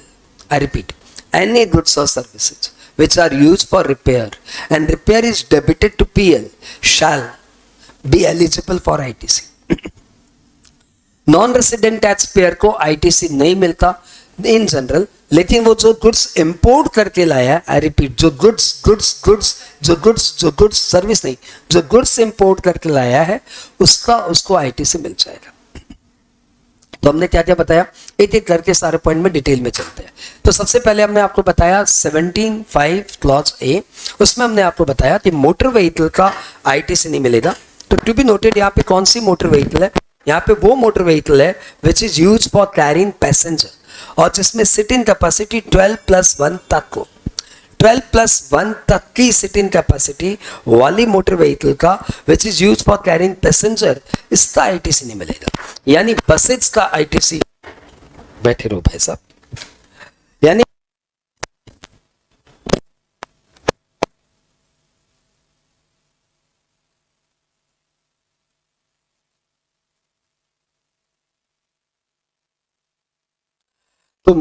I repeat, any goods और services which are used for repair and repair is debited to PL shall be eligible for ITC. Non resident tax payer को ITC नहीं मिलता in general, लेकिन वो जो goods import करके लाया, I repeat, जो गुड्स सर्विस नहीं, जो गुड्स इंपोर्ट करके लाया है उसको आईटीसी मिल जाएगा। तो हमने क्या क्या बताया, एक एक करके सारे पॉइंट में डिटेल में चलते हैं। तो सबसे पहले हमने आपको बताया 17(5) क्लॉज ए, उसमें हमने आपको बताया कि मोटर व्हीकल का आईटीसी नहीं मिलेगा। तो टू बी नोटेड, यहाँ पे कौन सी मोटर व्हीकल है, यहाँ पे वो मोटर व्हीकल है which is use for carrying passenger और जिसमें सिटिंग कैपेसिटी 12+1 तक हो, 12+1 तक की सिटिंग कैपेसिटी वाली मोटर व्हीकल का which is use for carrying passenger, इसका आईटीसी नहीं मिलेगा। यानी बसेज का आईटीसी, बैठे रहो भाई साहब, यानी तो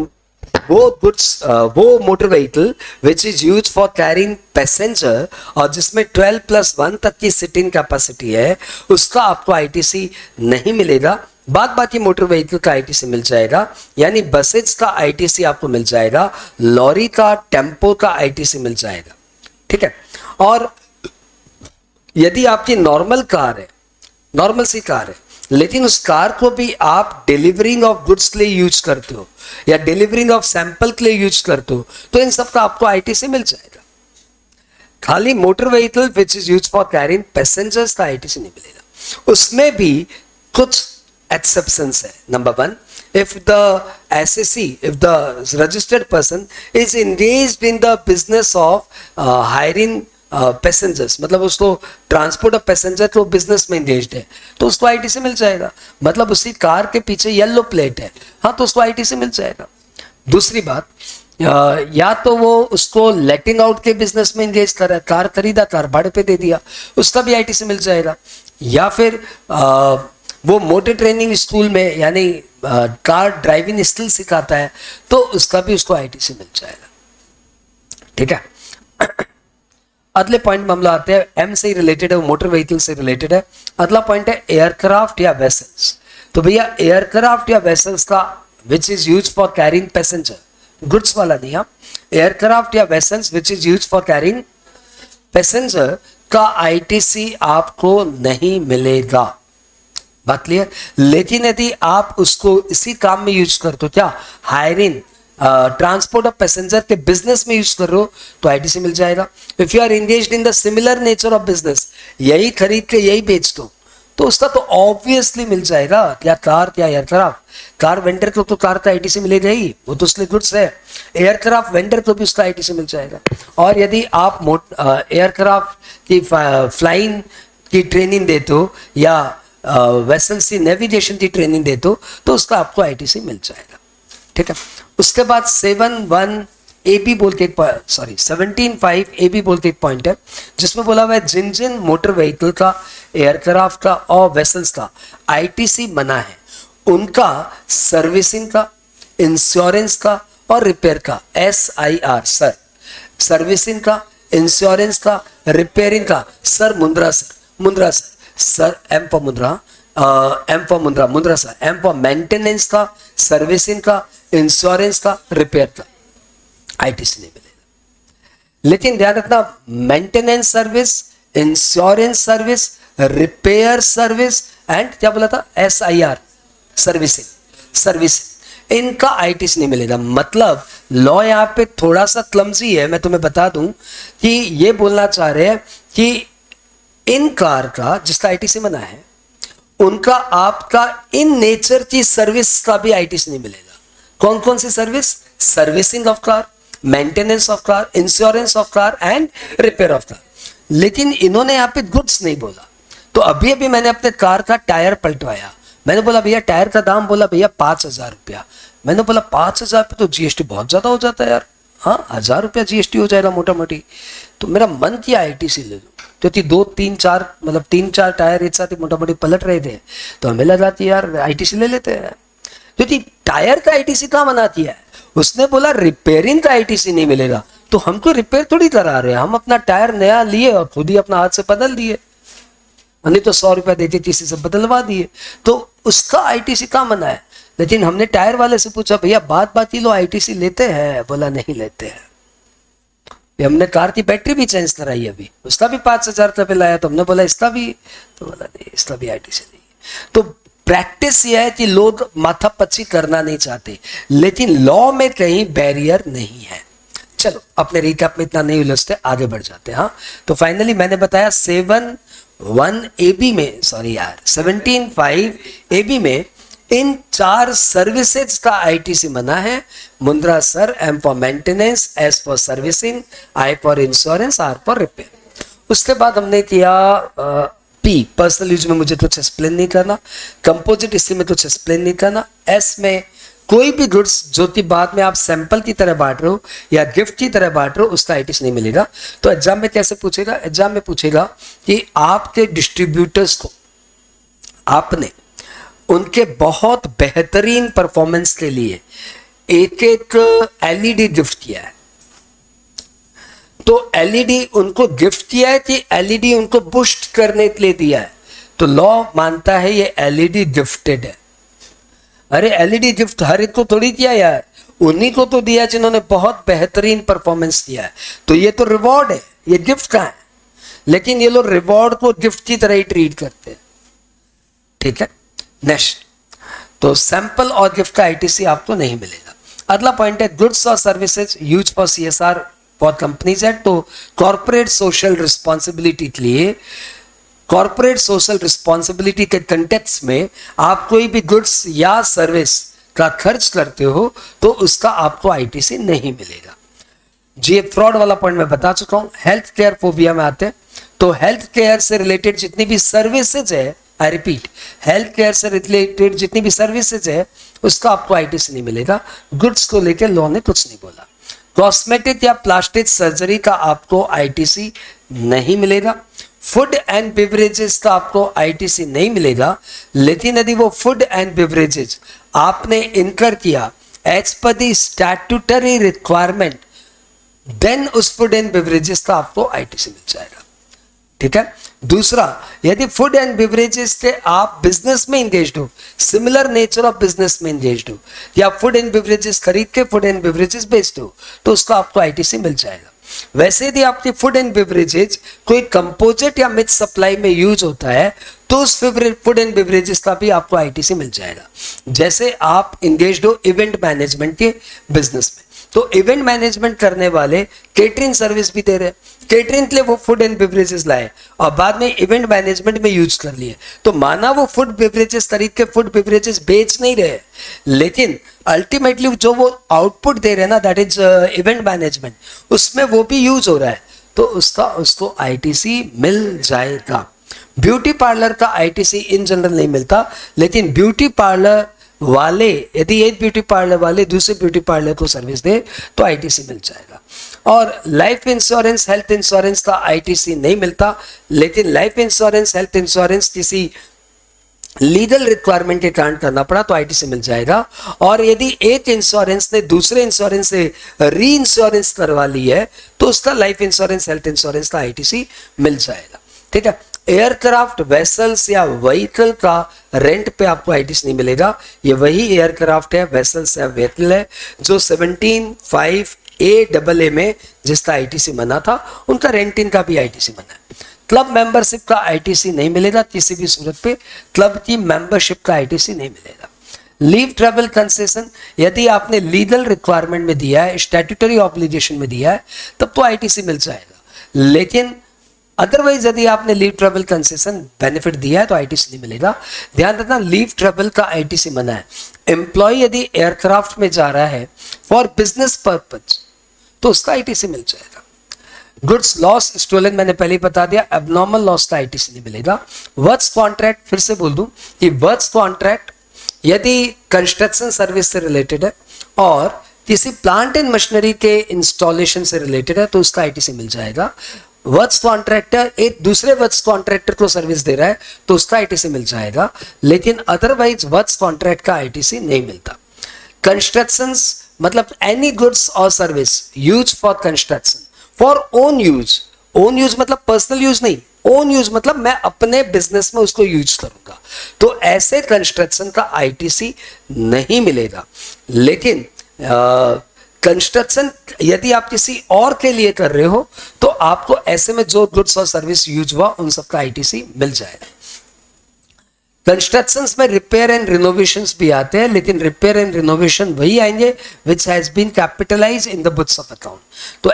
वो गुड्स, वो motor vehicle which is use for carrying passenger और जिसमें 12+1 तक की सिटिंग कैपेसिटी है उसका आपको आईटीसी नहीं मिलेगा। बाकी मोटर व्हीकल का आईटीसी मिल जाएगा, यानी बसेज का आईटीसी आपको मिल जाएगा, लॉरी का, टेम्पो का आईटीसी मिल जाएगा, ठीक है। और यदि आपकी नॉर्मल कार है, नॉर्मल सी कार है, लेकिन उस कार को भी आप डिलीवरिंग ऑफ गुड्स के लिए यूज करते हो या डिलीवरिंग ऑफ सैंपल के लिए यूज करते हो तो इन सब का आपको आईटीसी मिल जाएगा। खाली motor vehicle which is use for carrying passengers का आईटीसी नहीं मिलेगा। उसमें भी कुछ एक्सेप्शंस है। Number 1, if the SSC, if the registered person is engaged in the business of hiring passengers, मतलब उसको ट्रांसपोर्ट ऑफ पैसेंजर तो बिजनेस में इंगेज्ड है तो उसको आईटीसी मिल जाएगा। मतलब उसी कार के पीछे येलो प्लेट है, हाँ, तो उसको आईटीसी मिल जाएगा। दूसरी बात, या तो वो उसको लेटिंग आउट के बिजनेस में इंगेज कर रहा है, कार खरीदा, कार भाड़े पे दे दिया, उसका भी आईटीसी मिल जाएगा। या फिर वो मोटर ट्रेनिंग स्कूल में यानी कार ड्राइविंग स्किल सिखाता है तो उसका भी उसको आईटीसी मिल जाएगा, ठीक है। अगले पॉइंट में हम लोग आते हैं, एम से रिलेटेड है, वो मोटर व्हीकल से रिलेटेड है। अगला पॉइंट है एयरक्राफ्ट या वेसल्स। तो भैया एयरक्राफ्ट या वेसल्स का which is use for carrying passenger, goods वाला नहीं, हाँ, एयरक्राफ्ट या vessels which is use for carrying passenger का आईटीसी आपको नहीं मिलेगा। बात क्लियर। लेकिन यदि आप उसको इसी काम में यूज करते हो, क्या हायरिंग ट्रांसपोर्ट ऑफ पैसेंजर के बिजनेस में यूज कर रहे हो, तो आईटीसी मिल जाएगा। If you are engaged in the similar nature of business, यही खरीद के यही बेच दो, तो उसका तो ऑब्वियसली मिल जाएगा, या कार या एयरक्राफ्ट। कार वेंडर को तो कार का आईटीसी मिलेगा ही, वो तो उसके गुड्स है। एयरक्राफ्ट वेंडर को भी उसका आईटीसी मिल जाएगा। और यदि आप एयरक्राफ्ट की फ्लाइंग की ट्रेनिंग देते हो या वेसल्स की नेविगेशन की ट्रेनिंग देते हो, तो उसका आपको आईटीसी मिल जाएगा। ठीक है। उसके बाद 7.1 बोल के 17.5 बोल के एक पॉइंट है, जिसमें बोला हुआ है जिन जिन मोटर व्हीकल का, एयरक्राफ्ट का और वेसल्स का आईटीसी मना है, उनका सर्विसिंग का, इंश्योरेंस का और रिपेयर का SIR सर, सर्विसिंग का, इंश्योरेंस का, रिपेयरिंग का सर, मुंद्रा सर, एम फॉर मुंद्रा, मुंद्रा सर, एम फॉर मेंटेनेंस का, सर्विसिंग का, इंश्योरेंस का, रिपेयर का आईटीसी नहीं मिलेगा। लेकिन ध्यान रखना, maintenance service, insurance service, repair service and क्या बोला था, SIR सर्विसिंग, इनका आईटीसी नहीं मिलेगा। मतलब लॉ यहां पे थोड़ा सा क्लमजी है। मैं तुम्हें बता दूं कि ये बोलना चाह रहे हैं कि इन कार का जिसका आईटीसी मना है, उनका आपका इन नेचर की सर्विस का भी आईटीसी नहीं मिलेगा। कौन कौन सी service? Servicing of car, maintenance of car, insurance of car and repair of car. लेकिन इन्होंने यहां पे गुड्स नहीं बोला। तो अभी अभी मैंने अपने कार का टायर पलटवाया, मैंने बोला भैया टायर का दाम, बोला भैया 5,000 रुपया। मैंने बोला 5,000 पे तो जीएसटी बहुत ज्यादा हो जाता है यार। हाँ, 1,000 रुपया जीएसटी हो जाएगा मोटा मोटी। तो मेरा मन किया आईटीसी ले लो, क्योंकि 2-3-4 मतलब 3-4 टायर एक साथ मोटा मोटी पलट रहे थे, तो हमें लगा कि यार आईटीसी ले लेते हैं। क्योंकि टायर का आईटीसी कहाँ मनाती है? उसने बोला रिपेयरिंग का आईटीसी नहीं मिलेगा। तो हमको रिपेयर थोड़ी करा रहे हैं, हम अपना टायर नया लिए और खुद ही अपना हाथ से बदल दिए, नहीं तो 100 रुपया देके किसी से बदलवा दिए, तो उसका आईटीसी कहाँ मना है। लेकिन हमने टायर वाले से पूछा भैया बात ही लो आईटीसी लेते हैं? बोला नहीं लेते हैं। हमने कार की बैटरी भी चेंज कराई अभी, उसका भी 5,000 रुपये लाया, तो हमने बोला इसका भी, तो बोला नहीं इसका भी आईटीसी नहीं। तो प्रैक्टिस यह है कि लोग माथापच्ची करना नहीं चाहते, लेकिन लॉ में कहीं बैरियर नहीं है। चलो अपने रिकैप में इतना नहीं उलझते, आगे बढ़ जाते हैं। हाँ, तो फाइनली मैंने बताया 17.5 में इन 4 सर्विसेज का आईटीसी मना है। मुंद्रा sir, M for maintenance, S for servicing, I for insurance, R for repair. उसके बाद हमने किया पी, पर्सनल यूज में मुझे कुछ एक्सप्लेन नहीं करना, कंपोजिट हिस्ट्री में कुछ एक्सप्लेन नहीं करना, एस में कोई भी गुड्स जो कि बाद में आप सैंपल की तरह बांट रहे हो या गिफ्ट की तरह बांट रहे हो, उसका आईटीसी नहीं मिलेगा। तो एग्जाम में कैसे पूछेगा? एग्जाम में पूछेगा कि आपके डिस्ट्रीब्यूटर्स को आपने उनके बहुत बेहतरीन परफॉर्मेंस के लिए एक एलईडी गिफ्ट किया है, तो एलईडी उनको गिफ्ट किया है कि एलईडी उनको बूस्ट करने के लिए दिया है, तो लॉ मानता है ये एलईडी गिफ्टेड है। अरे एलईडी गिफ्ट हर एक को थोड़ी दिया यार, उन्हीं को तो दिया जिन्होंने बहुत बेहतरीन परफॉर्मेंस दिया है, तो ये तो रिवॉर्ड है, ये गिफ्ट का है। लेकिन ये लोग रिवॉर्ड को गिफ्ट की तरह ही ट्रीट करते हैं। ठीक है, नेक्स्ट, तो सैंपल और गिफ्ट का आईटीसी आपको नहीं मिलेगा। अगला पॉइंट है गुड्स और services use for CSR for companies है। तो कॉर्पोरेट सोशल रिस्पॉन्सिबिलिटी के लिए, कॉर्पोरेट सोशल रिस्पॉन्सिबिलिटी के कंटेक्स्ट में आप कोई भी गुड्स या सर्विस का खर्च करते हो, तो उसका आपको आईटीसी नहीं मिलेगा। जी, फ्रॉड वाला पॉइंट मैं बता चुका हूं। हेल्थ केयर फोबिया में आते हैं, तो हेल्थ केयर से रिलेटेड जितनी भी सर्विसेज है, आई रिपीट, हेल्थ केयर से रिलेटेड जितनी भी सर्विसेज है, उसका आपको आईटीसी नहीं मिलेगा। गुड्स को लेकर लॉ ने कुछ नहीं बोला। कॉस्मेटिक या प्लास्टिक सर्जरी का आपको आईटीसी नहीं मिलेगा। फूड एंड बेवरेजेस का आपको आईटीसी नहीं मिलेगा। लेकिन यदि वो फूड एंड बेवरेजेस आपने इनकर किया as per the statutory requirement, then उस फूड एंड बेवरेजेस का आपको आईटीसी मिल जाएगा। ठीक है, दूसरा, यदि फूड एंड बेवरेजेस से आप बिजनेस में इंगेज हो, सिमिलर नेचर ऑफ बिजनेस में इंगेज हो, या फूड एंड बेवरेजेस खरीद के फूड एंड बेवरेजेस बेचते हो, तो उसका आपको आईटीसी मिल जाएगा। वैसे यदि आपके फूड एंड बेवरेजेस कोई कंपोजिट या मिक्स सप्लाई में यूज होता है, तो उस फूड एंड बेवरेजेस का भी आपको आईटीसी मिल जाएगा। जैसे आप इंगेज हो इवेंट मैनेजमेंट के बिजनेस में, तो इवेंट मैनेजमेंट करने वाले केटरिंग सर्विस भी दे रहे हैं, केटरिंग के लिए वो फूड एंड बेवरेजेस लाए और बाद में इवेंट मैनेजमेंट में यूज कर लिए, तो माना वो फूड बेवरेजेस खरीद के फूड बेवरेजेस बेच नहीं रहे, लेकिन अल्टीमेटली जो वो आउटपुट दे रहे हैं ना, दैट इज इवेंट मैनेजमेंट, उसमें वो भी यूज हो रहा है, तो उसको आईटीसी मिल जाएगा। ब्यूटी पार्लर का आईटीसी इन जनरल नहीं मिलता, लेकिन ब्यूटी पार्लर वाले, यदि एक ब्यूटी पार्लर वाले दूसरे ब्यूटी पार्लर को सर्विस दे, तो आईटीसी मिल जाएगा। और लाइफ इंश्योरेंस, हेल्थ इंश्योरेंस का आईटीसी नहीं मिलता, लेकिन लाइफ इंश्योरेंस, हेल्थ इंश्योरेंस किसी लीगल रिक्वायरमेंट के कारण करना पड़ा तो आईटीसी मिल जाएगा। और यदि एक इंश्योरेंस ने दूसरे इंश्योरेंस से री इंश्योरेंस करवा ली है, तो उसका लाइफ इंश्योरेंस, हेल्थ इंश्योरेंस का आईटीसी मिल जाएगा। ठीक है। एयरक्राफ्ट, वेसल्स या व्हीकल का रेंट पे आपको आईटीसी नहीं मिलेगा। ये वही एयरक्राफ्ट है, वेसल्स या व्हीकल है जो 17(5)(a) में जिसका आईटीसी बना था, उनका रेंटिंग का भी आईटीसी बना है। क्लब मेंबरशिप का आईटीसी नहीं मिलेगा किसी भी सूरत पे, क्लब की मेंबरशिप का आईटीसी नहीं मिलेगा। लीव ट्रैवल कंसेशन, यदि आपने लीगल रिक्वायरमेंट में दिया है, स्टैट्यूटरी ऑब्लिगेशन में दिया है, तब तो आईटीसी मिल जाएगा। लेकिन अदरवाइज यदि आपने लीव ट्रैवल कंसेशन बेनिफिट दिया है तो आईटीसी नहीं मिलेगा। ध्यान रखना, लीव ट्रैवल का आईटीसी मना है। एम्प्लॉय यदि एयरक्राफ्ट में जा रहा है फॉर बिजनेस पर्पज, तो उसका आईटीसी मिल जाएगा। गुड्स लॉस, स्टोलन, मैंने पहले ही बता दिया, एबनॉर्मल लॉस का आईटीसी नहीं मिलेगा। वर्क्स कॉन्ट्रैक्ट, फिर से बोल दूं कि वर्क्स कॉन्ट्रैक्ट यदि कंस्ट्रक्शन सर्विस से रिलेटेड है और किसी प्लांट एंड मशीनरी के इंस्टॉलेशन से रिलेटेड है, तो उसका आईटीसी मिल जाएगा। वर्क्स कॉन्ट्रैक्टर एक दूसरे वर्क्स कॉन्ट्रैक्टर को सर्विस दे रहा है, तो उसका आईटीसी मिल जाएगा, लेकिन अदरवाइज वर्क्स कॉन्ट्रैक्ट का आईटीसी नहीं मिलता। कंस्ट्रक्शंस मतलब एनी गुड्स और service use for construction for own use, own use मतलब पर्सनल यूज नहीं, ओन यूज मतलब मैं अपने बिजनेस में उसको यूज करूंगा, तो ऐसे कंस्ट्रक्शन का आईटीसी नहीं मिलेगा। लेकिन कंस्ट्रक्शन यदि आप किसी और के लिए कर रहे हो, तो आपको ऐसे में जो गुड्स और सर्विस यूज हुआ उन सबका आईटीसी मिल जाएगा। कंस्ट्रक्शंस में रिपेयर एंड रिनोवेशंस भी आते हैं, लेकिन रिपेयर एंड रिनोवेशन वही आएंगे which has been capitalise in the books of account. तो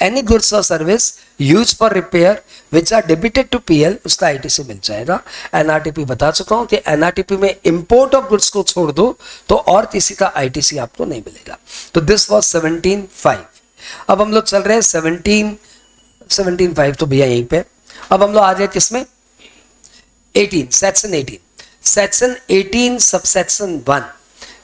एनी गुड्स और service use for repair which are debited to PL, उसका आईटीसी मिल जाएगा। एनआरटीपी बता चुका हूं कि एनआरटीपी में इंपोर्ट ऑफ गुड्स को छोड़ दो तो और किसी का आईटीसी आपको नहीं मिलेगा। तो दिस वॉज 17(5). अब हम लोग चल रहे हैं 17(5) तो भैया यहीं पे। अब हम लोग आ जाए किसमें, 18, सेक्शन 18। सेक्शन 18 सबसेक्शन 1,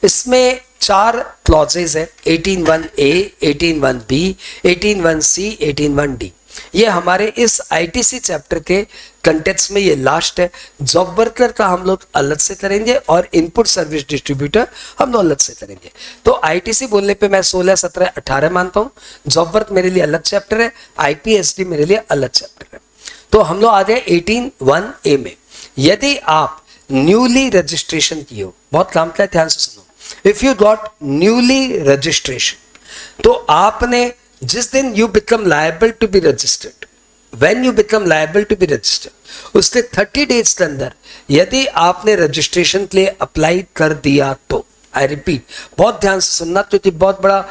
इसमें 4 क्लॉजेज है, 18(1)(a), 18(1)(b), 18(1)(c), 18(1)(d। ये हमारे इस आईटीसी चैप्टर के कंटेक्स्ट में ये लास्ट है। जॉब वर्कर का हम लोग अलग से करेंगे और इनपुट सर्विस डिस्ट्रीब्यूटर हम लोग अलग से करेंगे। तो आईटीसी बोलने पे मैं 16, 17, 18 मानता हूँ। जॉब वर्क मेरे लिए अलग चैप्टर है, आईपीएसडी मेरे लिए अलग चैप्टर है। तो हम लोग आ गए 18(1)(a) में। यदि आप न्यूली रजिस्ट्रेशन किए हो, बहुत काम का है, ध्यान से सुनो, if you got newly registration, तो आपने जिस दिन you become liable to be registered, when you become liable to be registered, उसके 30 डेज के अंदर यदि आपने रजिस्ट्रेशन के लिए अप्लाई कर दिया तो, आई रिपीट, बहुत ध्यान से सुनना क्योंकि बहुत बड़ा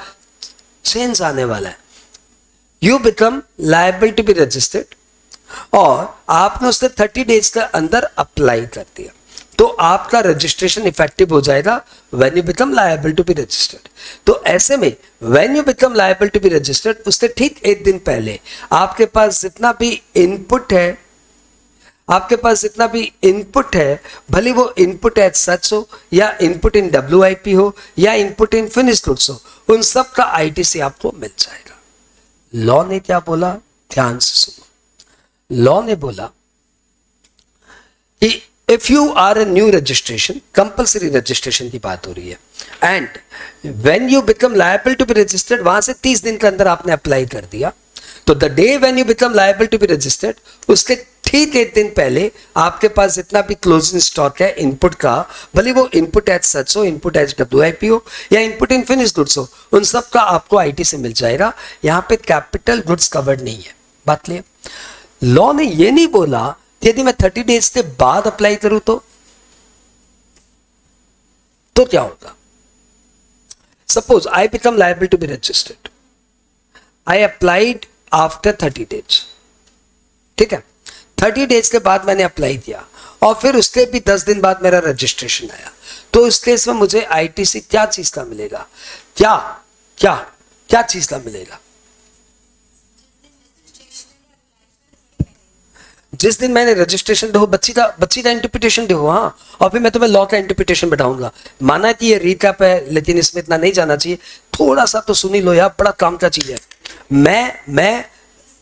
चेंज आने वाला है। You become liable to be registered और आपने उसके 30 डेज के अंदर अप्लाई कर दिया, तो आपका रजिस्ट्रेशन इफेक्टिव हो जाएगा when you become liable to be registered. तो ऐसे में when you become liable to be registered, उससे ठीक एक दिन पहले आपके पास जितना भी इनपुट है, भले वो इनपुट एज सच हो या इनपुट इन WIP हो या इनपुट इन फिनिश्ड गुड्स हो, उन सब का आईटीसी आपको मिल जाएगा। लॉ ने क्या बोला, ध्यान से सुनो। लॉ ने बोला कि if you are a new registration, compulsory registration की बात हो रही है, and when you become liable to be registered, वहां से 30 दिन के अंदर आपने अप्लाई कर दिया, तो the day when you become liable to be registered, उसके ठीक एक दिन पहले आपके पास जितना भी क्लोजिंग स्टॉक है इनपुट का, भले वो इनपुट एज सच हो, इनपुट एज WIP हो या इनपुट इन फिनिश गुड्स हो, उन सब का आपको IT से मिल जाएगा। यहाँ पे कैपिटल गुड्स कवर्ड नहीं है। बात क्लियर? लॉ ने ये नहीं बोला कि यदि मैं 30 डेज के बाद अप्लाई करूं तो क्या होगा। Suppose I become liable to be registered, I applied after 30 days, ठीक है, 30 डेज के बाद मैंने अप्लाई किया और फिर उसके भी 10 दिन बाद मेरा रजिस्ट्रेशन आया, तो इस केस में मुझे ITC क्या चीज का मिलेगा? क्या क्या क्या चीज का मिलेगा? जिस दिन मैंने रजिस्ट्रेशन दो, बच्ची का इंटरप्रिटेशन दो, हाँ, और फिर मैं तुम्हें लॉ का इंटरप्रिटेशन बताऊंगा। माना कि ये रिकैप है, लेकिन इसमें इतना नहीं जाना चाहिए, थोड़ा सा तो सुनी लो यार, बड़ा काम का चीज है। मैं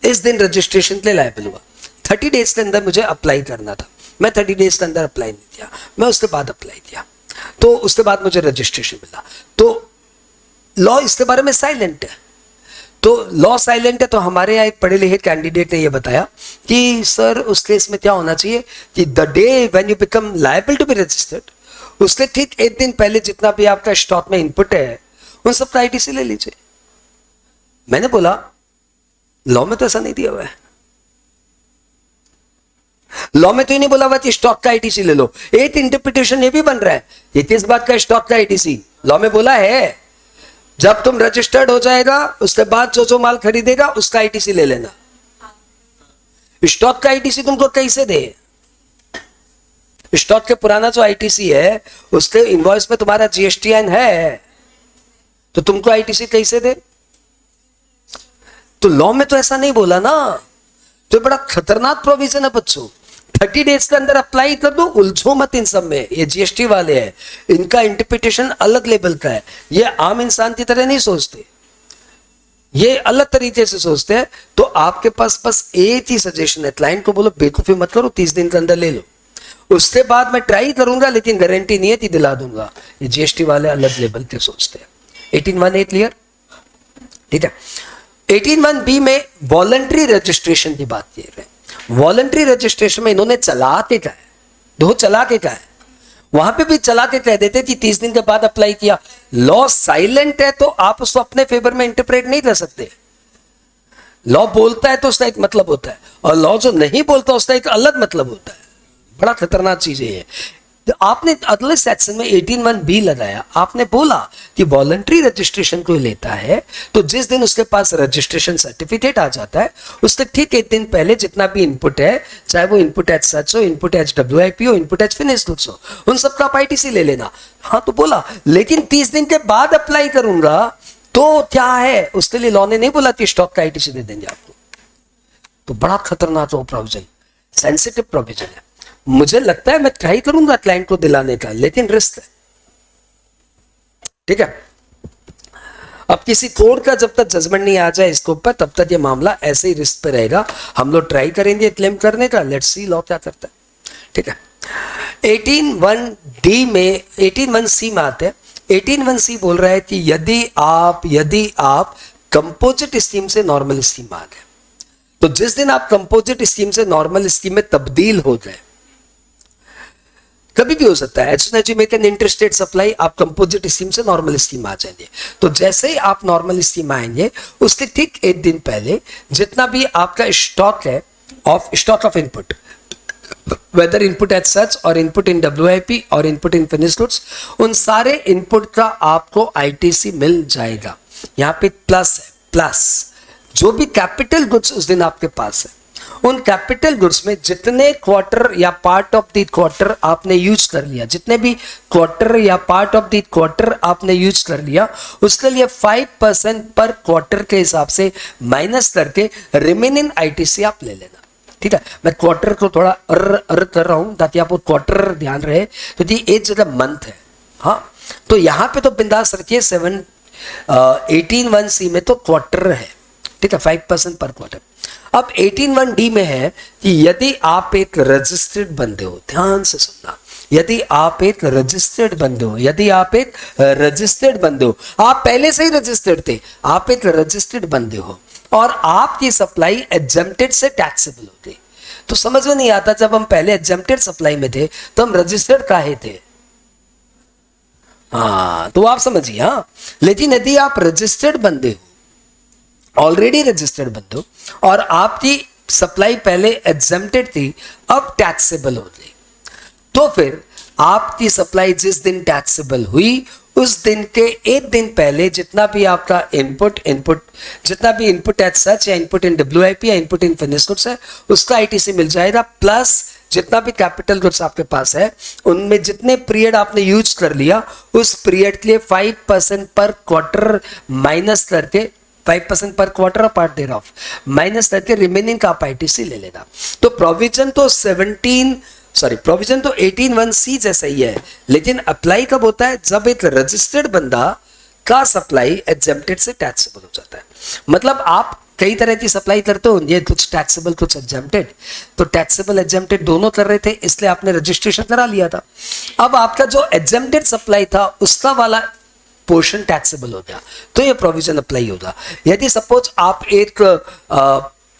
इस दिन रजिस्ट्रेशन के लिए लायबल हुआ, 30 डेज के अंदर मुझे अप्लाई करना था, मैं 30 डेज के अंदर अप्लाई नहीं किया, मैं उसके बाद अप्लाई किया, तो उसके बाद मुझे रजिस्ट्रेशन मिला, तो लॉ इसके बारे में साइलेंट है। तो लॉ साइलेंट है, तो हमारे यहाँ एक पढ़े लिखे कैंडिडेट ने यह बताया कि सर उस केस में क्या होना चाहिए कि the day when you become liable to be registered, उसके ठीक एक दिन पहले जितना भी आपका स्टॉक में इनपुट है उन सब का ITC ले लीजिए। मैंने बोला लॉ में तो ऐसा नहीं दिया हुआ है, लॉ में तो ये नहीं बोला हुआ कि स्टॉक का ITC ले लो। एक इंटरप्रिटेशन ये भी बन रहा है, ये किस बात का स्टॉक का ITC? लॉ में बोला है जब तुम रजिस्टर्ड हो जाएगा उसके बाद जो जो माल खरीदेगा उसका ITC ले लेना। स्टॉक का ITC तुमको कैसे दे? स्टॉक के पुराना जो ITC है उसके इनवॉइस में तुम्हारा GSTN है, तो तुमको ITC कैसे दे? तो लॉ में तो ऐसा नहीं बोला ना, तो बड़ा खतरनाक प्रोविजन है बच्चों। 30 डेज के अंदर अप्लाई कर दो, उलझो मत इन सब में। ये GST वाले हैं, इनका इंटरप्रिटेशन अलग लेवल का है, ये आम इंसान की तरह नहीं सोचते, ये अलग तरीके से सोचते हैं। तो आपके पास बस एक ही सजेशन है, क्लाइंट को बोलो बेवकूफी मत करो, 30 दिन के अंदर ले लो, उसके बाद मैं ट्राई करूंगा लेकिन गारंटी नहीं है कि दिला दूंगा। ये GST वाले अलग लेवल के सोचते हैं। 18(1)(a) clear? ठीक है। 18(1)(b) में वॉलंटरी रजिस्ट्रेशन की बात कर रहे हैं। वॉलंटरी रजिस्ट्रेशन में इन्होंने चला के कहा है, दो चला के कहा है, वहां पे भी चला के कह देते कि 30 दिन के बाद अप्लाई किया। लॉ साइलेंट है तो आप उसको अपने फेवर में इंटरप्रेट नहीं कर सकते। लॉ बोलता है तो उसका एक मतलब होता है, और लॉ जो नहीं बोलता उसका एक अलग मतलब होता है। बड़ा खतरनाक चीज है ये। तो आपने अगले सेक्शन में 18(1)(b) लगाया, आपने बोला कि वॉलंटरी रजिस्ट्रेशन कोई लेता है तो जिस दिन उसके पास रजिस्ट्रेशन सर्टिफिकेट आ जाता है उसके ठीक एक दिन पहले जितना भी इनपुट है, चाहे वो इनपुट एज सच हो, इनपुट एज WIP हो, इनपुट एज फिनिश गुड्स हो, उन सब का आप ITC ले लेना। हाँ, तो बोला लेकिन 30 दिन के बाद अप्लाई करूंगा तो क्या है, उसके लिए लॉ ने नहीं बोला कि स्टॉक का ITC दे देंगे आपको। तो बड़ा खतरनाक प्रोविजन, सेंसिटिव प्रोविजन है। मुझे लगता है मैं ट्राई करूंगा क्लाइंट को दिलाने का, लेकिन रिस्क है। ठीक है। अब किसी कोर्ट का जब तक जजमेंट नहीं आ जाए इसके ऊपर, तब तक ये मामला ऐसे ही रिस्क पे रहेगा। हम लोग ट्राई करेंगे क्लेम करने का, लेट्स सी लॉ क्या करता है। ठीक है। 18(1)(d) में 18(1)(c) में आते हैं। 18(1)(c) बोल रहा है कि यदि आप कंपोजिट स्कीम से नॉर्मल स्कीम में आ गए, तो जिस दिन आप कंपोजिट स्कीम से नॉर्मल स्कीम में तब्दील हो गए, कभी भी हो सकता है, as you make an interstate supply, आप कंपोजिट स्कीम से नॉर्मल स्कीम आ जाएंगे। तो जैसे ही आप नॉर्मल स्कीम आएंगे उसके ठीक एक दिन पहले जितना भी आपका स्टॉक है stock of input, whether input as such और इनपुट इन WIP और इनपुट इन फिनिश गुड्स, उन सारे इनपुट का आपको ITC मिल जाएगा। यहां पे प्लस है, प्लस जो भी कैपिटल गुड्स उस दिन आपके पास है, उन कैपिटल गुड्स में जितने क्वार्टर या पार्ट ऑफ द क्वार्टर आपने यूज कर लिया, जितने भी क्वार्टर या पार्ट ऑफ द क्वार्टर आपने यूज कर लिया, उसके लिए 5% पर क्वार्टर के हिसाब से माइनस करके रिमेनिंग ITC आप ले लेना। ठीक है। मैं क्वार्टर को थोड़ा अर कर रहा हूं ताकि आपको क्वार्टर ध्यान रहे, तो ये एक जगह मंथ है। हाँ, तो यहां पे तो बिंदास रखिए 18(1)(c) में तो क्वार्टर है। ठीक है, 5% पर क्वार्टर। अब 18(1)(d) में है कि यदि आप एक रजिस्टर्ड बंदे हो, ध्यान से सुनना, यदि आप एक रजिस्टर्ड बंदे हो, आप पहले से ही रजिस्टर्ड थे, आप एक रजिस्टर्ड बंदे हो और आपकी सप्लाई एग्जम्प्टेड से टैक्सेबल होती, तो समझ में नहीं आता, जब हम पहले एग्जेम्प्टेड सप्लाई में थे तो हम रजिस्टर्ड काहे थे? हाँ, तो आप समझिए। हाँ, लेकिन यदि आप रजिस्टर्ड बंदे हो, ऑलरेडी रजिस्टर्ड बंदे हो, और आपकी सप्लाई पहले एग्जेम्प्टेड थी, अब टैक्सेबल हो गई, तो फिर आपकी सप्लाई जिस दिन टैक्सेबल हुई उस दिन के एक दिन पहले जितना भी आपका इनपुट जितना भी इनपुट एज सच या इनपुट इन WIP या इनपुट इन फिनिश गुड्स है, उसका ITC मिल जाएगा, प्लस जितना भी कैपिटल गुड्स आपके पास है उनमें जितने पीरियड आपने यूज कर लिया उस पीरियड के लिए 5% पर क्वार्टर माइनस करके, 5% पर quarter part thereof minus करके रिमेनिंग का आप ITC ले लेना। तो प्रोविजन तो 18(1)(c) जैसा ही है, लेकिन अप्लाई कब होता है? जब एक रजिस्टर्ड बंदा का सप्लाई एग्जेम्प्टेड से टैक्सेबल हो जाता है। मतलब आप कई तरह की सप्लाई करते हो, ये कुछ टैक्सेबल कुछ एग्जेम्प्टेड, तो टैक्सेबल एग्जेम्प्टेड दोनों कर रहे थे, इसलिए आपने रजिस्ट्रेशन करा लिया था। अब आपका जो एग्जेम्प्टेड सप्लाई था उसका वाला पोर्शन टैक्सेबल हो गया, तो ये प्रोविजन अप्लाई होगा। यदि सपोज आप एक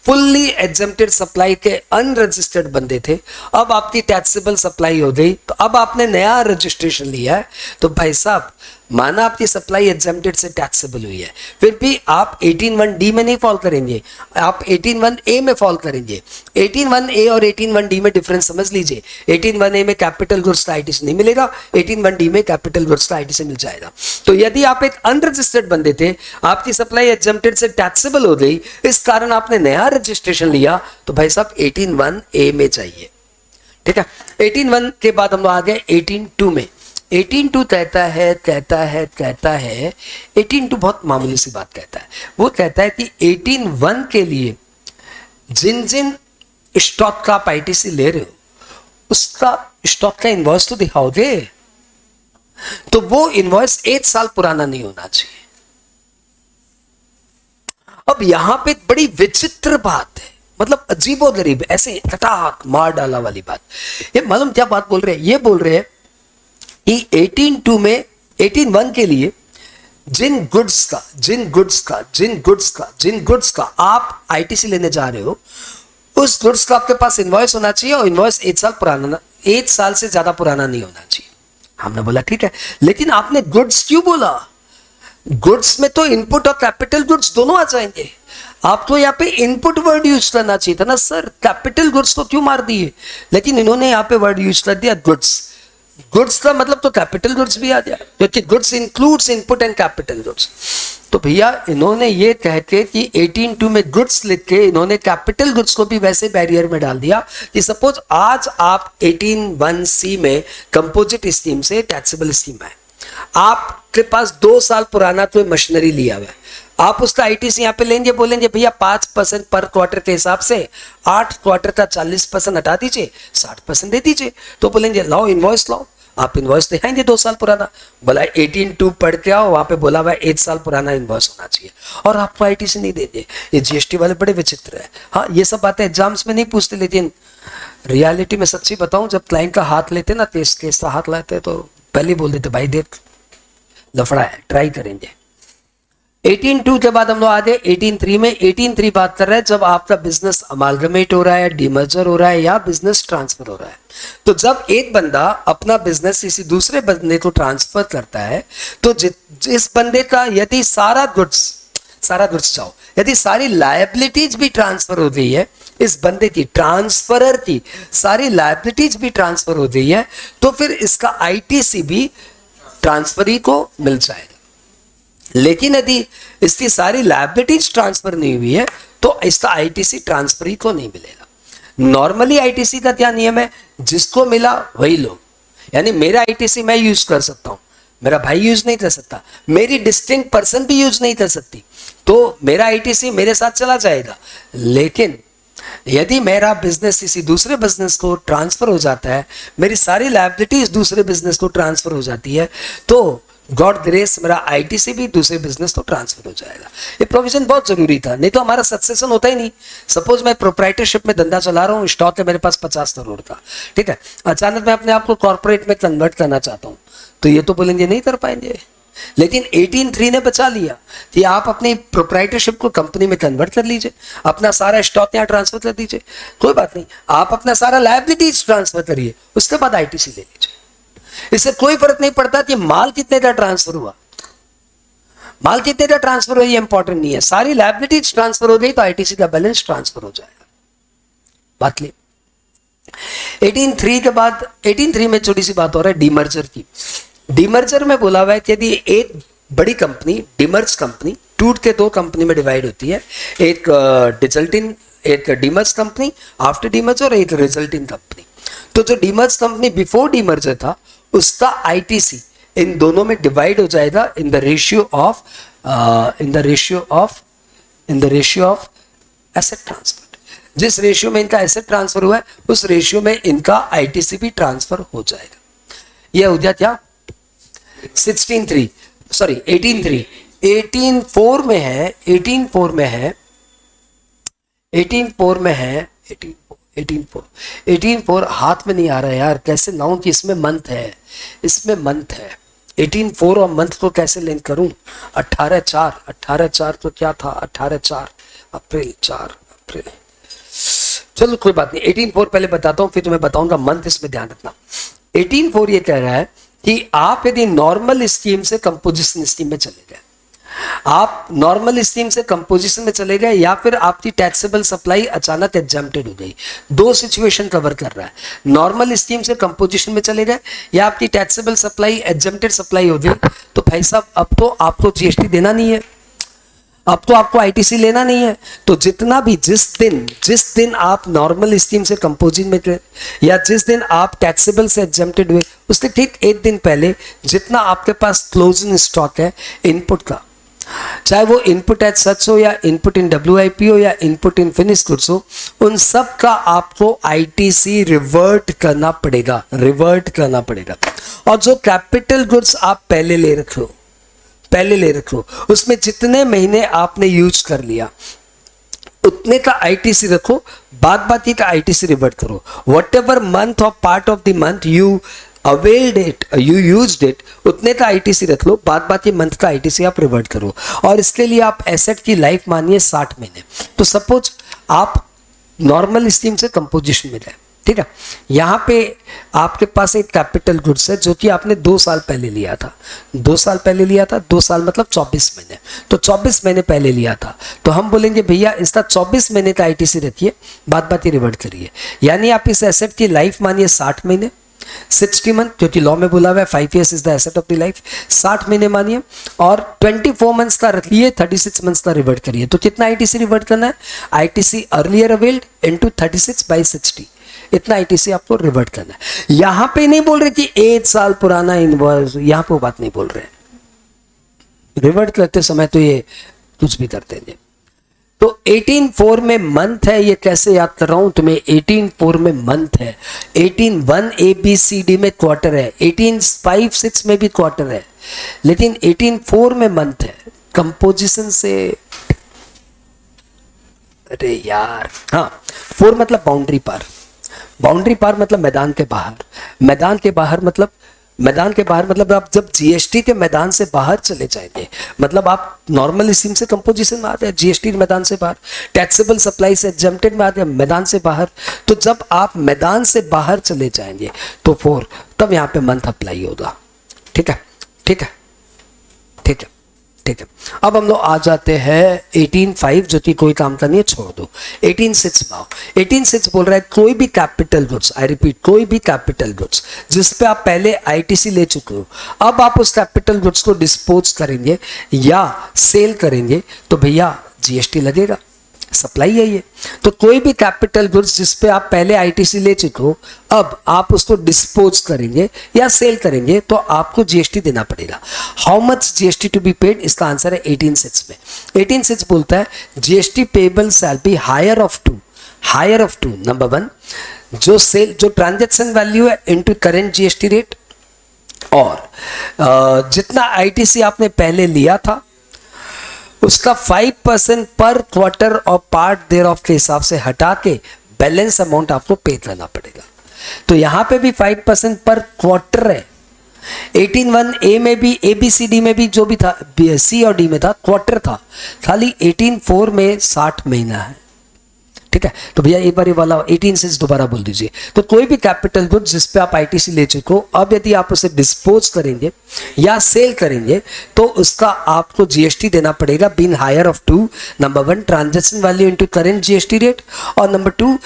फुल्ली एग्जेम्प्टेड सप्लाई के अनरजिस्टर्ड बंदे थे, अब आपकी टैक्सेबल सप्लाई हो गई, तो अब आपने नया रजिस्ट्रेशन लिया है, तो भाई साहब माना आपकी सप्लाई एग्जेम्प्टेड से टैक्सेबल हुई है, फिर भी आप 18(1)(d) में नहीं फॉल करेंगे, आप 18(1)(a) में फॉल करेंगे। 18(1)(a) और 18(1)(d) में डिफरेंस समझ लीजिए। 18(1)(a) में कैपिटल गुड्स का ITC नहीं मिलेगा, 18(1)(d) में कैपिटल गुड्स का ITC मिल जाएगा। तो यदि आप एक अनरजिस्टर्ड बंदे थे, आपकी सप्लाई एग्जेम्प्टेड से टैक्सेबल हो गई, इस कारण आपने नया रजिस्ट्रेशन लिया, तो भाई साहब 18(1)(a) में चाहिए। ठीक है, 18(1) के बाद हम आ गए 18(2) में। 18(2) कहता है 18(2) बहुत मामूली सी बात कहता है। वो कहता है कि 18(1) के लिए जिन जिन स्टॉक का आप ITC ले रहे हो उसका स्टॉक का इनवॉइस तो दिखाओगे, तो वो इनवॉइस 1 साल पुराना नहीं होना चाहिए। अब यहां पे बड़ी विचित्र बात है, मतलब अजीबोगरीब, ऐसे कटाक मार डाला वाली बात। ये मालूम क्या बात बोल रहे हैं? ये बोल रहे हैं कि 18(2) में 18(1) के लिए जिन गुड्स का आप ITC लेने जा रहे हो, उस गुड्स का आपके पास इनवॉइस होना चाहिए, और इनवॉइस 1 साल से ज्यादा पुराना नहीं होना चाहिए। हमने बोला ठीक है, लेकिन आपने गुड्स क्यों बोला? गुड्स में तो इनपुट और कैपिटल गुड्स दोनों आ जाएंगे। आपको यहाँ पे इनपुट वर्ड यूज करना चाहिए था ना सर, कैपिटल गुड्स तो क्यों मार दिए? लेकिन इन्होंने यहाँ पे वर्ड यूज कर दिया गुड्स। गुड्स का मतलब तो कैपिटल गुड्स भी आ जाए, क्योंकि goods includes input and capital goods. तो भैया इन्होंने ये कह के कि 18(2) में गुड्स लिख के इन्होंने कैपिटल गुड्स को भी वैसे बैरियर में डाल दिया कि सपोज आज आप 18(1)(c) में कंपोजिट स्कीम से टैक्सेबल स्कीम है, आपके पास 2 साल पुराना कोई मशीनरी लिया हुआ है, आप उसका ITC यहाँ पे लेंगे, बोलेंगे भैया 5% पर क्वार्टर के हिसाब से 8 क्वार्टर का 40% हटा दीजिए, 60% दे दीजिए। तो बोलेंगे लाओ इनवॉइस लाओ, आप इनवॉइस दिखाएंगे 2 साल पुराना, बोला 18(2) पढ़ के आओ, वहां पे बोला हुआ 1 साल पुराना इनवॉइस होना चाहिए, और आपको ITC नहीं देंगे। ये GST वाले बड़े विचित्र है। हाँ, ये सब बातें एग्जाम्स में नहीं पूछते, लेकिन रियलिटी में सच्ची बताऊं, जब क्लाइंट का हाथ लेते ना, केस का हाथ लाते तो पहले बोल देते भाई देख लफड़ा है, ट्राई करेंगे। 18(2) के बाद हम लोग आ गए 18(3) में। 18(3) बात कर रहा है जब आपका बिजनेस अमालगमेट हो रहा है, डिमर्जर हो रहा है, या बिजनेस ट्रांसफर हो रहा है। तो जब एक बंदा अपना बिजनेस किसी दूसरे बंदे को ट्रांसफर करता है, तो जिस बंदे का यदि सारा गुड्स जाओ, यदि सारी लायबिलिटीज भी ट्रांसफर हो गई है, इस बंदे की ट्रांसफरर की सारी लायबिलिटीज भी ट्रांसफर हो गई है, तो फिर इसका ITC भी ट्रांसफरी को मिल जाएगा। लेकिन यदि इसकी सारी लायबिलिटीज ट्रांसफर नहीं हुई है, तो इसका ITC ट्रांसफरी को नहीं मिलेगा। नॉर्मली ITC का क्या नियम है? जिसको मिला वही लो, यानी मेरा ITC मैं यूज कर सकता हूं, मेरा भाई यूज नहीं कर सकता, मेरी डिस्टिंक्ट पर्सन भी यूज नहीं कर सकती, तो मेरा ITC मेरे साथ चला जाएगा। लेकिन यदि मेरा बिजनेस किसी दूसरे बिजनेस को ट्रांसफर हो जाता है, मेरी सारी लायबिलिटीज दूसरे बिजनेस को ट्रांसफर हो जाती है, तो गॉड ग्रेस मेरा ITC भी दूसरे बिजनेस तो ट्रांसफर हो जाएगा। ये प्रोविजन बहुत जरूरी था, नहीं तो हमारा सक्सेशन होता ही नहीं। सपोज मैं प्रोप्राइटरशिप में धंधा चला रहा हूँ, स्टॉक है मेरे पास 50 करोड़ का, ठीक है, अचानक मैं अपने आप को कॉर्पोरेट में कन्वर्ट करना चाहता हूँ, तो ये तो बोलेंगे नहीं कर पाएंगे, लेकिन 18(3) ने बचा लिया कि आप अपनी प्रोप्राइटरशिप को कंपनी में कन्वर्ट कर लीजिए, अपना सारा स्टॉक यहाँ ट्रांसफर कर दीजिए, कोई बात नहीं, आप अपना सारा लायबिलिटीज ट्रांसफर करिए, उसके बाद आईटीसी ले लीजिए। इससे कोई फर्क नहीं पड़ता कि माल कितने का ट्रांसफर हुआ, माल कितने का ट्रांसफर हुआ ये इंपॉर्टेंट नहीं है, सारी लायबिलिटीज ट्रांसफर हो गई तो आईटीसी का बैलेंस ट्रांसफर हो जाएगा। बात ले 18(3) के बाद 18(3) में छोटी सी बात हो रहा है डीमर्जर की। डीमर्जर में बोला हुआ है कि यदि एक बड़ी कंपनी डीमर्ज कंपनी टूट के दो कंपनी में डिवाइड होती है, एक रिजल्टिंग, एक डीमर्ज कंपनी आफ्टर डीमर्ज और एक रिजल्टिंग कंपनी। तो जो डीमर्ज कंपनी बिफोर डीमर्जर था उसका आईटीसी इन दोनों में डिवाइड हो जाएगा in the ratio of asset transfer. जिस रेशियो में इनका एसेट ट्रांसफर हुआ है उस रेशियो में इनका आईटीसी भी ट्रांसफर हो जाएगा। यह हो गया क्या 18(3) सॉरी 18(3) 18(4) में है 18(4) में है 18(4) में है 18(4) हाथ में नहीं आ रहा है यार, कैसे लाऊं कि इसमें मंथ है, इसमें मंथ है 18(4) और मंथ को कैसे लिंक करूं। 18(4) तो क्या था 18(4) अप्रैल 4 अप्रैल, चलो कोई बात नहीं 18(4) पहले बताता हूं फिर तुम्हें बताऊंगा मंथ, इसमें ध्यान रखना। 18(4) ये कह रहा है कि आप यदि नॉर्मल स्कीम से कंपोजिशन स्कीम में चले गए, आप नॉर्मल स्कीम से कंपोजिशन में चले गए या फिर आपकी टैक्सेबल सप्लाई अचानक एग्जम्प्टेड हो गई, दो सिचुएशन कवर कर रहा है। नॉर्मल स्कीम से कंपोजिशन में चले गए या आपकी टैक्सेबल सप्लाई एग्जम्प्टेड सप्लाई हो गई, तो भाई साहब अब तो आपको जीएसटी देना नहीं है, अब तो आपको आईटीसी लेना नहीं है। तो जितना भी जिस दिन आप नॉर्मल स्कीम से कंपोजिशन में थे या जिस दिन आप टैक्सेबल से एग्जम्प्टेड हुए उसके ठीक एक दिन पहले जितना आपके पास क्लोजिंग स्टॉक है इनपुट का, चाहे वो इनपुट एज सच हो या इनपुट इन डब्ल्यूआईपी हो या इनपुट इन फिनिश्ड गुड्स हो, उन सब का आपको आईटीसी रिवर्ट करना पड़ेगा, और जो कैपिटल गुड्स आप पहले ले रखो उसमें जितने महीने आपने यूज कर लिया उतने का आईटीसी रखो, बाद बाकी का आईटीसी रिवर्ट करो। वट एवर मंथ और part of the month you availed it, you used it, उतने का आईटीसी रख लो, बाद बाकी मंथ का आईटीसी आप रिवर्ट करो। और इसके लिए आप एसेट की लाइफ मानिए 60 महीने। तो सपोज आप नॉर्मल स्कीम से कंपोजिशन में गए, ठीक है, यहाँ पे आपके पास एक कैपिटल गुड्स है जो कि आपने 2 साल पहले लिया था, 2 साल पहले लिया था, 2 साल मतलब 24 महीने, तो 24 महीने पहले लिया था, तो हम बोलेंगे भैया इसका 24 महीने का आईटीसी रखिए, बाद बाकी रिवर्ट करिए। यानी आप इस एसेट की लाइफ मानिए 60 महीने, 60 मंथ, क्योंकि लॉ में बोला हुआ है 5 years is the asset of the life, 60 महीने मानिए, और 24 मंथ्स का रखिए, 36 मंथ्स का रिवर्ट करिए। तो कितना आईटीसी रिवर्ट करना है, आईटीसी अर्लियर अवेल्ड इनटू 36/60, इतना आईटीसी आपको रिवर्ट करना है। यहां पे नहीं बोल रहे कि 1 साल पुराना इनवॉइस, यहां पे बात नहीं बोल रहे, रिवर्ट करते समय तो ये कुछ भी करते हैं। तो 18(4) में मंथ है, ये कैसे याद कर रहा हूं तुम्हें, 18(4) में मंथ है, 18(1) ABCD में क्वार्टर है, 18(5)(6) में भी क्वार्टर है, लेकिन 18(4) में मंथ है। कंपोजिशन से अरे यार, हाँ 4 मतलब बाउंड्री पार, बाउंड्री पार मतलब मैदान के बाहर, मैदान के बाहर मतलब आप जब जीएसटी के मैदान से बाहर चले जाएंगे, मतलब आप नॉर्मल स्कीम से कंपोजिशन में आते हैं, जीएसटी मैदान से बाहर, टैक्सेबल सप्लाई से एग्जम्प्टेड में आते हैं मैदान से बाहर, तो जब आप मैदान से बाहर चले जाएंगे तो 4, तब यहाँ पे मंथ अप्लाई होगा। ठीक है, ठीक है, ठीक है, ठीक है। अब हम लोग आ जाते हैं 18(5), जो कि कोई काम का नहीं है, छोड़ दो। 18(6) में आओ। 18(6) बोल रहा है कोई भी कैपिटल गुड्स, आई रिपीट, कोई भी कैपिटल गुड्स जिस पे आप पहले आईटीसी ले चुके हो, अब आप उस कैपिटल गुड्स को डिस्पोज करेंगे या सेल करेंगे तो भैया जीएसटी लगेगा, सप्लाई है ये। तो कोई भी कैपिटल गुड्स जिस पे आप पहले आईटीसी ले चुके हो, अब आप उसको डिस्पोज करेंगे या सेल करेंगे तो आपको जीएसटी देना पड़ेगा। How much GST to be paid, इसका आंसर है 18(6) में। 18(6) बोलता है GST payable shall be higher of two number 1 जो ट्रांजैक्शन वैल्यू है इनटू करंट जीएसटी रेट, और जितना आईटीसी आपने पहले लिया था उसका 5% पर क्वार्टर और पार्ट देयर ऑफ के हिसाब से हटा के बैलेंस अमाउंट आपको पे करना पड़ेगा। तो यहां पे भी 5% पर क्वार्टर है, 18(1) ए में भी, ABCD में भी जो भी था, C और D में था, क्वार्टर था। खाली 18(4) में 60 महीना है, ठीक है। तो भैया एक बार ये वाला 18 दोबारा बोल दीजिए। तो कोई भी कैपिटल गुड जिस पे आप आईटीसी ले चुके हो, अब यदि आप उसे डिस्पोज करेंगे या सेल करेंगे तो उसका आपको जीएसटी देना पड़ेगा being higher of two, number 1 transaction value into current GST rate, और नंबर 2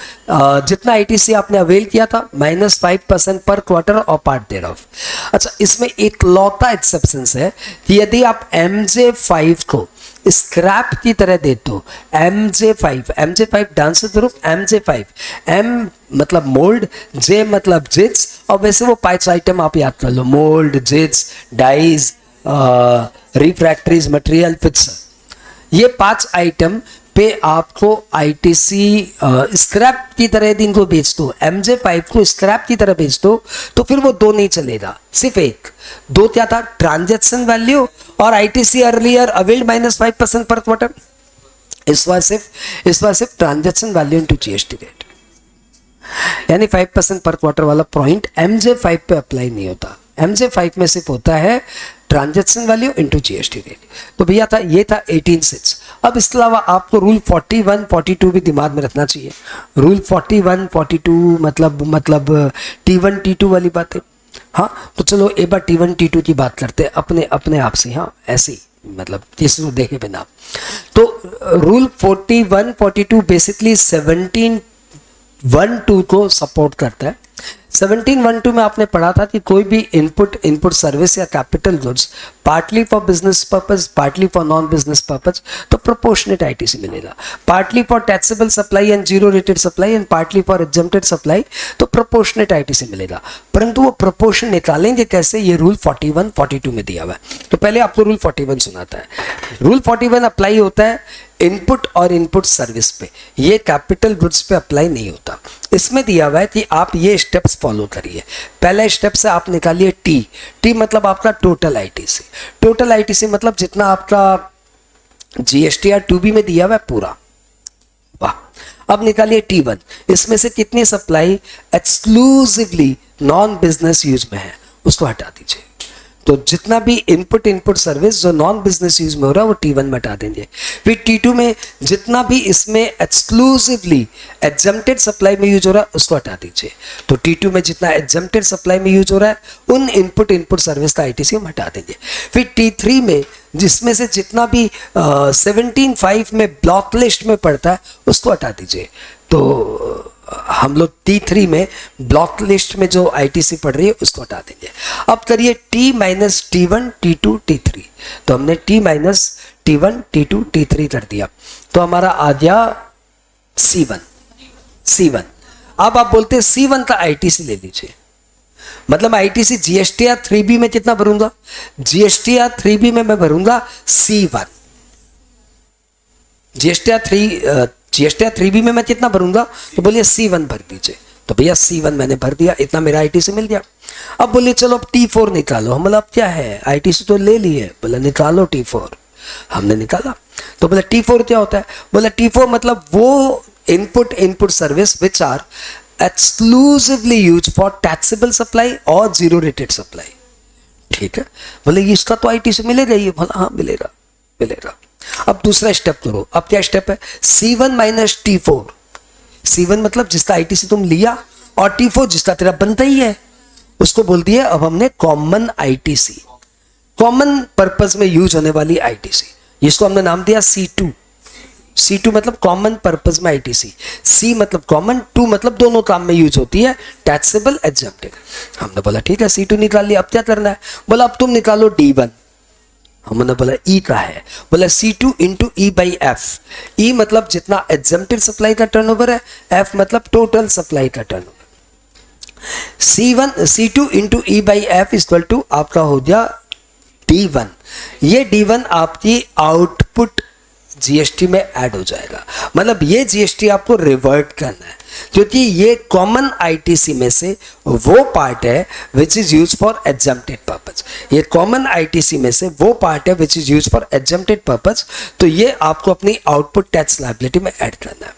जितना आईटीसी आपने अवेल किया था -5% पर क्वार्टर और पार्ट देयर ऑफ। अच्छा, इसमें एक लौता एक्सेप्शन है कि यदि आप MJ5 को स्क्रैप की तरह दे दो, MJ5 dance group, MJ5, M मतलब मोल्ड, J मतलब जिट्स, और वैसे वो 5 आइटम आप याद कर लो, mould, jigs, dies, refractories, material, fixture. ये 5 आइटम पे आपको आईटीसी स्क्रैप की तरह दिन को बेच दो, MJ5 को स्क्रैप की तरह बेच दो, तो फिर वो 2 नहीं चलेगा, सिर्फ एक। 2 क्या था? ट्रांजैक्शन वैल्यू और आईटीसी अर्लियर अवेल्ड -5% पर क्वार्टर। इस बार सिर्फ transaction value into GST rate, यानी 5% पर क्वार्टर वाला पॉइंट MJ5 पे अप्लाई नहीं होता। MJ5 में सिर्फ होता है transaction value into GST rate. तो भैया था, ये था 18(6). अब इसके अलावा आपको रूल 41, 42 भी दिमाग में रखना चाहिए। रूल 41, 42 मतलब T1 T2 वाली बातें। हाँ, तो चलो एक बार T1 T2 की बात करते हैं अपने आप से। हाँ, ऐसे ही, मतलब किसी को देखे बिना। तो रूल 41, 42 बेसिकली 17(1)(2) को सपोर्ट करता है। 17(1)(2) में आपने पढ़ा था कि कोई भी इनपुट सर्विस या capital goods partly for business purpose, partly for non business purpose, तो प्रोपोर्शनेट आईटीसी मिलेगा। Partly for taxable supply and zero rated supply and partly for exempted supply, तो प्रोपोर्शनेट आईटीसी मिलेगा। परंतु वो प्रोपोर्शन निकालेंगे कैसे, ये रूल 41, 42 में दिया हुआ है। तो पहले आपको रूल 41 सुनाता है। रूल 41 अप्लाई होता है इनपुट और इनपुट सर्विस पे, ये कैपिटल गुड्स पे अप्लाई नहीं होता। इसमें दिया हुआ है कि आप ये स्टेप्स फॉलो करिए। पहला स्टेप से आप निकालिए टी मतलब आपका टोटल आईटीसी। टोटल आईटीसी मतलब जितना आपका जीएसटीआर 2B में दिया हुआ है पूरा। वाह। अब निकालिए T1, इसमें से कितनी supply exclusively non business use में है उसको हटा दीजिए। तो जितना भी इनपुट सर्विस जो नॉन बिजनेस यूज में हो रहा है वो T1 में हटा देंगे। फिर T2 में जितना भी इसमें एक्सक्लूसिवली एग्जम्प्टेड सप्लाई में यूज हो रहा है उसको हटा दीजिए। तो T2 में जितना एग्जम्प्टेड सप्लाई में यूज हो रहा है उन इनपुट सर्विस का आईटीसी हम हटा देंगे। फिर T3 में जिसमें से जितना भी 17(5) में ब्लॉक लिस्ट में पड़ता है उसको हटा दीजिए। तो हम लोग T3 में ब्लॉक लिस्ट में जो आईटीसी पड़ रही है उसको हटा देंगे। अब करिए T minus T1 T2 T3, तो हमने T minus T1 T2 T3 कर दिया, तो हमारा आ गया C1। अब आप बोलते हैं C1 का आईटीसी ले लीजिए, मतलब आईटीसी जीएसटीआर 3B में कितना भरूंगा, जीएसटीआर 3B में मैं भरूंगा C1। जीएसटीआर 3B में मैं कितना भरूंगा, तो बोलिए C1 भर दीजिए। तो भैया C1 मैंने भर दिया, इतना मेरा आईटीसी मिल गया। अब बोलिए चलो अब T4 निकालो। हम बोला अब क्या है, आईटीसी तो ले लिए, बोला निकालो T4। हमने निकाला। तो बोला T4 क्या होता है, बोला T4 मतलब वो input service which are exclusively use for taxable supply और जीरो रेटेड सप्लाई। ठीक है, बोले इसका तो आईटीसी मिलेगा ही। बोला हाँ मिलेगा। अब दूसरा स्टेप करो। अब क्या स्टेप है, C1 माइनस T4। C1 मतलब जिसका आईटीसी तुम लिया, और T4 जिसका तेरा बनता ही है, उसको बोल दिया अब हमने कॉमन आईटीसी, कॉमन पर्पस में यूज होने वाली आईटीसी, जिसको हमने नाम दिया C2। C2 मतलब कॉमन पर्पस में आईटीसी, C मतलब कॉमन, 2 मतलब दोनों काम में यूज होती है, टैक्सेबल एग्जम्प्टेड। हमने बोला ठीक है C2 निकाल लिया। अब क्या करना है, बोला अब तुम निकालो D1। हमने बोला E का है, बोला C2 इंटू E/F। E मतलब जितना एग्जम्प्टेड सप्लाई का टर्नओवर है, F मतलब टोटल सप्लाई का turnover. C2 into E/F equal to आपका हो गया D1। ये D1 आपकी आउटपुट जीएसटी में ऐड हो जाएगा, मतलब ये जीएसटी आपको रिवर्ट करना है, क्योंकि ये कॉमन आईटीसी में से वो पार्ट है which is use for exempted purpose. ये कॉमन आईटीसी में से वो पार्ट है which is use for exempted purpose, तो ये आपको अपनी आउटपुट टैक्स लायबिलिटी में ऐड करना है।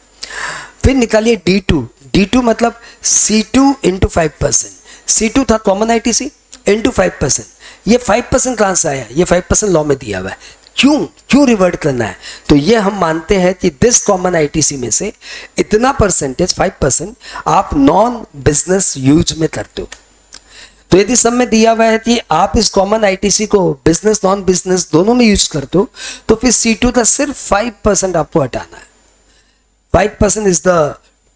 फिर निकालिए D2 मतलब C2 इंटू 5%। C2 था कॉमन आईटीसी, इंटू 5%। ये 5% कहाँ से आया? ये 5% लॉ में दिया हुआ है। क्यों रिवर्ट करना है? तो ये हम मानते हैं कि दिस कॉमन आईटीसी में से इतना परसेंटेज 5% आप नॉन बिजनेस यूज में करते हो। तो यदि सब में दिया हुआ है कि आप इस कॉमन आईटीसी को बिजनेस नॉन बिजनेस दोनों में यूज करते हो, तो फिर C2 का सिर्फ 5% आपको हटाना है। 5% is the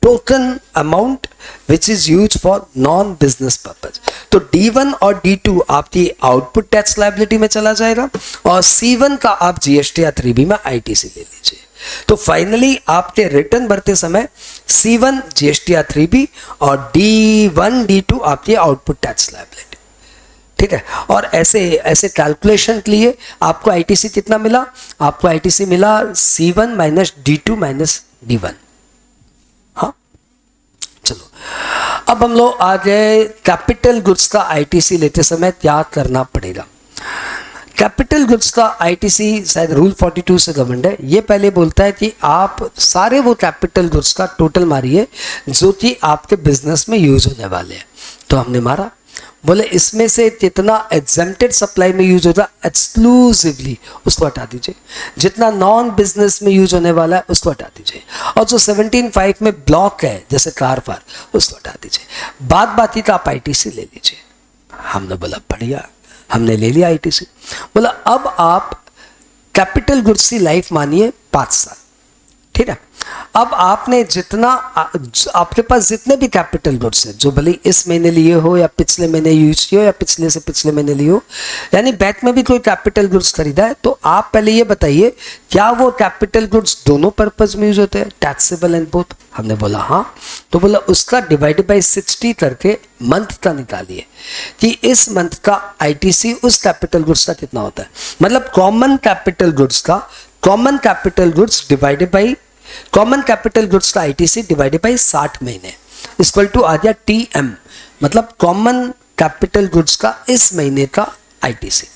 token amount which is used for non business purpose। तो D1 और D2 आपकी आउटपुट टैक्स लायबिलिटी में चला जाएगा और C1 का आप GST या 3B में ITC ले लीजिए। तो फाइनली आपके रिटर्न भरते समय C1 GST या 3B और D1 D2 आपकी आउटपुट टैक्स लायबिलिटी। ठीक है, और ऐसे कैलकुलेशन के लिए आपको आईटीसी कितना मिला? आपको आईटीसी मिला C1 minus D2 minus D1। हाँ, चलो अब हम लोग आ गए कैपिटल गुड्स का आईटीसी लेते समय क्या करना पड़ेगा। कैपिटल गुड्स का आईटीसी शायद रूल 42 से गवर्नड है। ये पहले बोलता है कि आप सारे वो कैपिटल गुड्स का टोटल मारिए जो कि आपके बिजनेस में यूज होने वाले हैं। तो हमने मारा, बोले इसमें से जितना एग्जेम्प्टेड सप्लाई में यूज होता है एक्सक्लूसिवली उसको हटा दीजिए, जितना नॉन बिजनेस में यूज होने वाला है उसको हटा दीजिए, और जो 17.5 में ब्लॉक है जैसे कार फार उसको हटा दीजिए। बाकी का आप आईटीसी ले लीजिए। हमने बोला बढ़िया, हमने ले लिया आईटीसी। बोला अब आप कैपिटल गुड्स की लाइफ मानिए 5 साल। ठीक है, अब आपने जितना आपके पास जितने भी कैपिटल गुड्स है, जो भले इस महीने लिए हो या पिछले महीने यूज किए हो या पिछले से पिछले महीने लिए हो, यानी बैक में भी कोई कैपिटल गुड्स खरीदा है, तो आप पहले ये बताइए क्या वो कैपिटल गुड्स दोनों पर्पज में यूज होते हैं, टैक्सेबल एंड बोथ? हमने बोला हाँ। तो बोला उसका डिवाइडेड बाई 60 करके मंथ का निकालिए कि इस मंथ का आईटीसी उस कैपिटल गुड्स का कितना होता है। मतलब common capital goods divided by common capital goods का आईटीसी डिवाइडेड बाई 60 महीने इक्वल टू आ गया TM, मतलब कॉमन कैपिटल गुड्स का इस महीने का ITC.